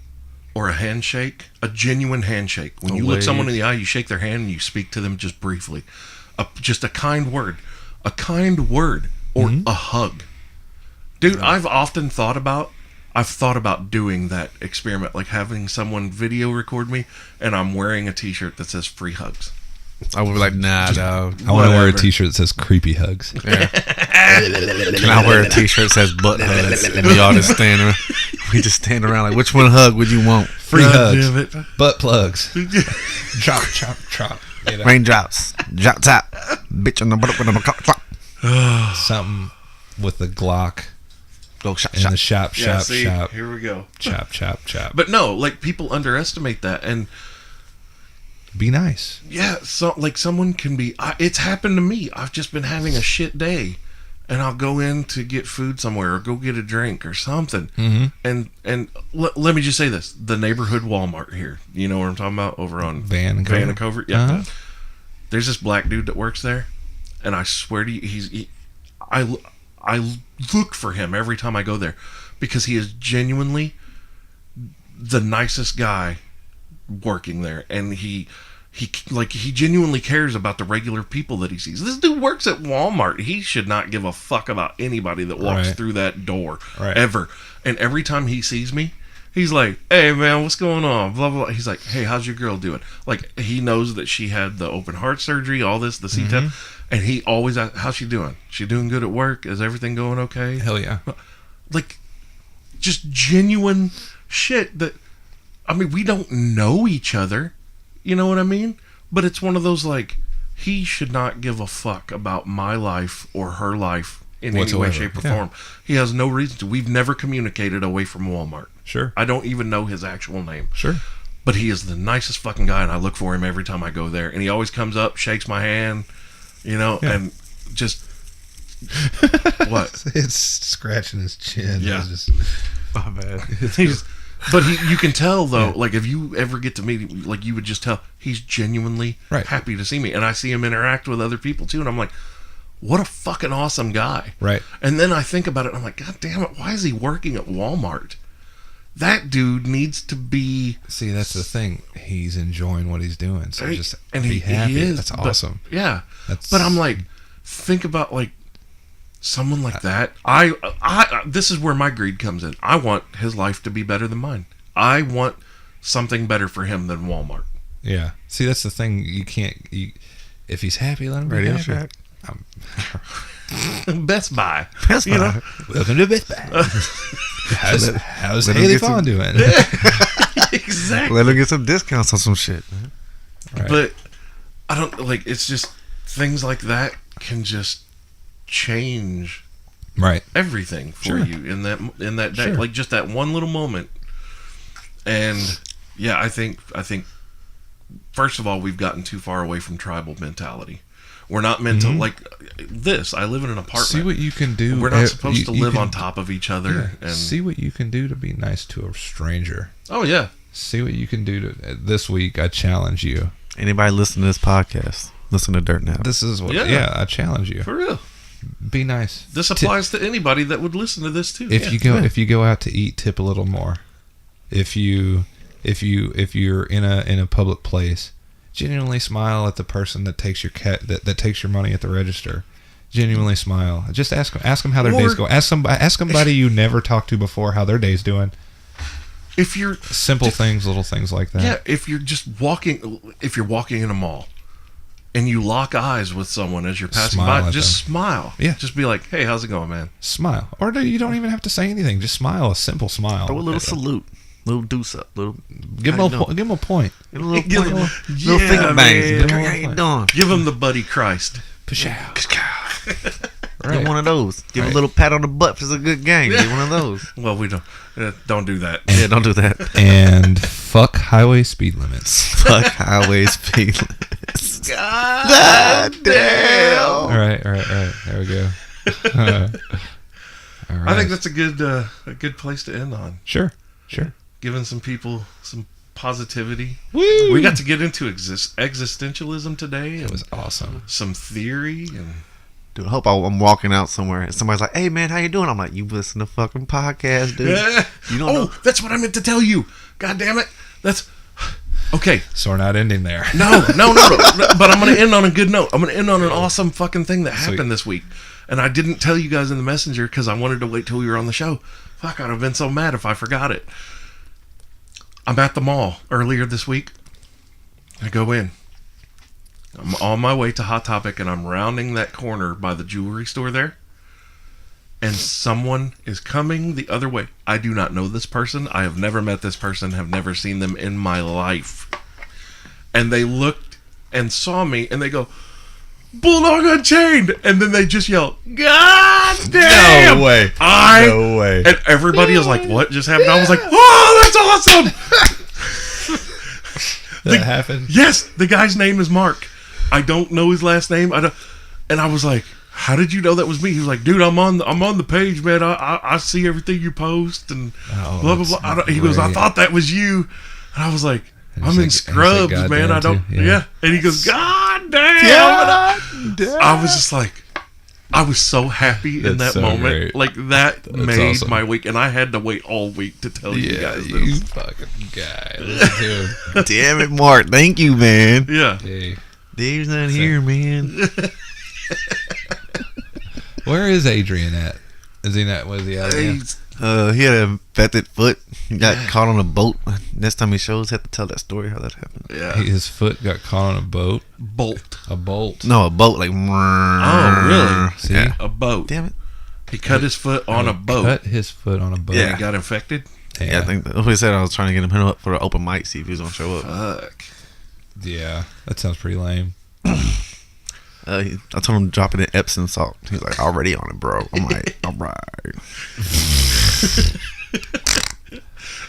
or a handshake, a genuine handshake, when you look someone in the eye, you shake their hand and you speak to them just briefly. Just a kind word. A kind word or a hug. Dude, I've thought about doing that experiment, like having someone video record me and I'm wearing a t-shirt that says free hugs. I would be like, nah, dog. I want to wear a whatever. t-shirt that says creepy hugs. Yeah. Can I wear a t-shirt that says butt hugs? And we all just stand around. We just stand around like, which one hug would you want? Free God hugs. damn it. Butt plugs. Chop, chop, chop. You know? Raindrops. Drop top. Bitch on the butt with a clock. Something with the Glock Go shop, in shop. the shop, Yeah, shop, see, shop. here we go. Chop, chop, chop. But no, like people underestimate that, and Be nice. yeah, so like someone can be. It's happened to me. I've just been having a shit day, and I'll go in to get food somewhere or go get a drink or something. Mm-hmm. And let me just say this: the neighborhood Walmart here. You know what I'm talking about? Over on Vancouver. Yeah. Uh-huh. There's this black dude that works there, and I swear to you, I look for him every time I go there because he is genuinely the nicest guy working there, and he genuinely cares about the regular people that he sees. This dude works at Walmart. He should not give a fuck about anybody that walks Right. through that door Right. ever. And every time he sees me, he's like, "Hey man, what's going on?" Blah blah blah. He's like, "Hey, how's your girl doing?" Like he knows that she had the open heart surgery, all this, the CTEP, and he always asks, "How's she doing? She doing good at work? Is everything going okay?" Hell yeah. Like, just genuine shit that, I mean, we don't know each other, you know what I mean? But it's one of those, like, he should not give a fuck about my life or her life in any way, Whatsoever. shape, or Yeah. form. He has no reason to. We've never communicated away from Walmart. Sure. I don't even know his actual name. Sure. But he is the nicest fucking guy, and I look for him every time I go there. And he always comes up, shakes my hand, you know, Yeah. and just... What? It's scratching his chin. Yeah. It's just, My bad. He's But you can tell though, like if you ever get to meet him, like you would just tell he's genuinely Right. happy to see me, and I see him interact with other people too, and I'm like, what a fucking awesome guy. Right. And then I think about it, and I'm like, God damn it, why is he working at Walmart? That dude needs to be. See, that's the thing. He's enjoying what he's doing. So just and be happy. he is. That's but- awesome. Yeah. That's- But I'm like, think about like someone like that. This is where my greed comes in. I want his life to be better than mine. I want something better for him than Walmart. Yeah. See, that's the thing. You can't. If he's happy, let him be Radio happy. Shack. Best Buy. Best You know? Buy. Welcome to Best Buy. How's let him Haley get some- Fawn doing? Exactly. Let him get some discounts on some shit. Right. But I don't like. It's just things like that can just change Right. everything for Sure. you in that day. Sure. Like just that one little moment. And yeah, I think first of all, we've gotten too far away from tribal mentality. We're not meant to like this. I live in an apartment. See what you can do. We're not supposed to you live can- on top of each other. Yeah. And See what you can do to be nice to a stranger. oh yeah, See what you can do to. This week, I challenge you. Anybody listen to this podcast? Listen to Dirtnap. This is what. Yeah. Yeah, I challenge you. for real. Be nice. This applies to anybody that would listen to this too. If Yeah. you go out to eat, tip a little more. If you're in a public place, genuinely smile at the person that takes your that takes your money at the register. Genuinely smile. Just ask them how their day's going. Ask somebody you never talked to before how their day's doing. if you're Simple things, little things like that. yeah, if you're walking in a mall and you lock eyes with someone as you're passing Smile by, at just them. smile. Yeah. Just be like, hey, how's it going, man? Smile, or you don't even have to say anything. Just smile. A simple smile. Throw a little salute. Little deuce up. Little, Give how them you doing? give them a point. Give a little, Give point, him- little yeah, finger bangs. man. How you doing? Give him the buddy Christ. Give one of those. Give a little pat on the butt if it's a good game. Give one of those. Well, we don't do that. Yeah, don't do that. And fuck highway speed limits. Fuck highway speed limits. God damn. All right. There we go. All right. I think that's a good place to end on. Sure. Giving some people some positivity. Woo! We got to get into existentialism today. It And was awesome. some theory and Dude, I hope I'm walking out somewhere and somebody's like, "Hey man, how you doing?" I'm like, "You listen to fucking podcast, dude. You don't know." that's what I meant to tell you. God damn it. That's okay. So we're not ending there. No. But I'm going to end on a good note. I'm going to end on an awesome fucking thing that happened this week. And I didn't tell you guys in the messenger because I wanted to wait till we were on the show. Fuck, I'd have been so mad if I forgot it. I'm at the mall earlier this week. I go in. I'm on my way to Hot Topic and I'm rounding that corner by the jewelry store there. And someone is coming the other way. I do not know this person. I have never met this person, have never seen them in my life. And they looked and saw me and they go, Bulldog Unchained! And then they just yell, God damn! No way. No way. And everybody was like, what just happened? I was like, oh, that's awesome! That happened. Yes, the guy's name is Mark. I don't know his last name. And I was like, how did you know that was me? He was like, dude, I'm on the page, man. I see everything you post and blah blah blah. He goes, I great. thought that was you. And I was like, And I'm he's in like- Scrubs, and he's like, man. I don't. "Goddamn, too." Yeah. And he goes, God damn. I was just like, I was so happy in That's that so moment. great. Like that made awesome. my week, and I had to wait all week to tell you Yeah, guys you this. fucking guy. Listen to him. Damn it, Mark. Thank you, man. Yeah. Hey, Dave's not here, man. where is Adrian at? Is he not? Was he out again? He's- He had a infected foot. He got caught on a boat. Next time he shows, have to tell that story how that happened. yeah. His foot got caught on a boat. Bolt. A bolt. No, a boat like. Oh, really? See? Yeah. A boat. Damn it. He cut his foot on a boat. Cut his foot on a boat. And he got infected. Yeah, I think that's what he said. I was trying to get him up for the open mic, see if he was gonna show up. Fuck. Yeah, that sounds pretty lame. I told him to drop it in Epsom salt. He's like, already on it, bro. I'm like, all right.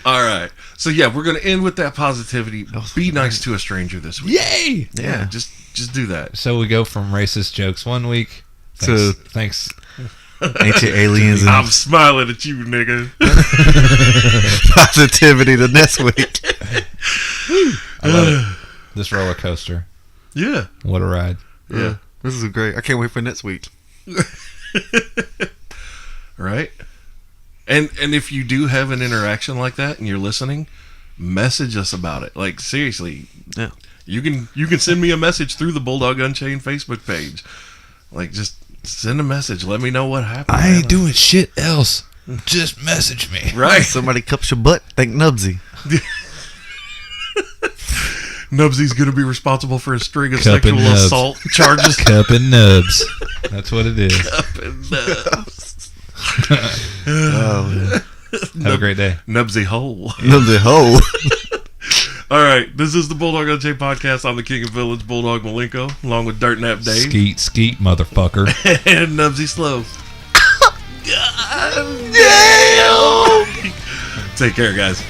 All right. So yeah, we're gonna end with that positivity. Be nice to a stranger this week. Yay! Yeah. Just do that. So we go from racist jokes one week. To- Thanks. Ancient aliens and I'm smiling at you, nigga. positivity the next week. I love it. This roller coaster. Yeah. What a ride. Yeah. This is great. I can't wait for next week. Right? And if you do have an interaction like that and you're listening, message us about it. Like, seriously. Yeah. You can send me a message through the Bulldog Unchained Facebook page. Like, just send a message. Let me know what happened. I ain't doing shit else. Just message me. Right. Somebody cups your butt. Thank Knubsie. Nubsie's going to be responsible for a string of Cup and sexual nubs. assault charges. Cup and nubs. That's what it is. Cup and nubs. Oh, man. Have a great day. Nubsie hole. Knubsie ho. All right, this is the Bulldog Unchained podcast. I'm the king of villains, Bulldog Malenko, along with Dirtnap Dave Skeet, skeet, motherfucker. and Knubsie Slow. God damn! Take care, guys.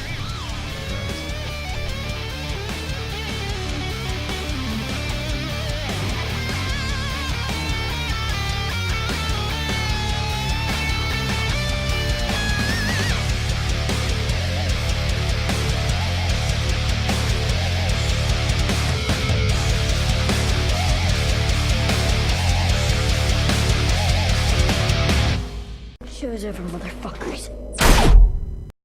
Show's over, motherfuckers.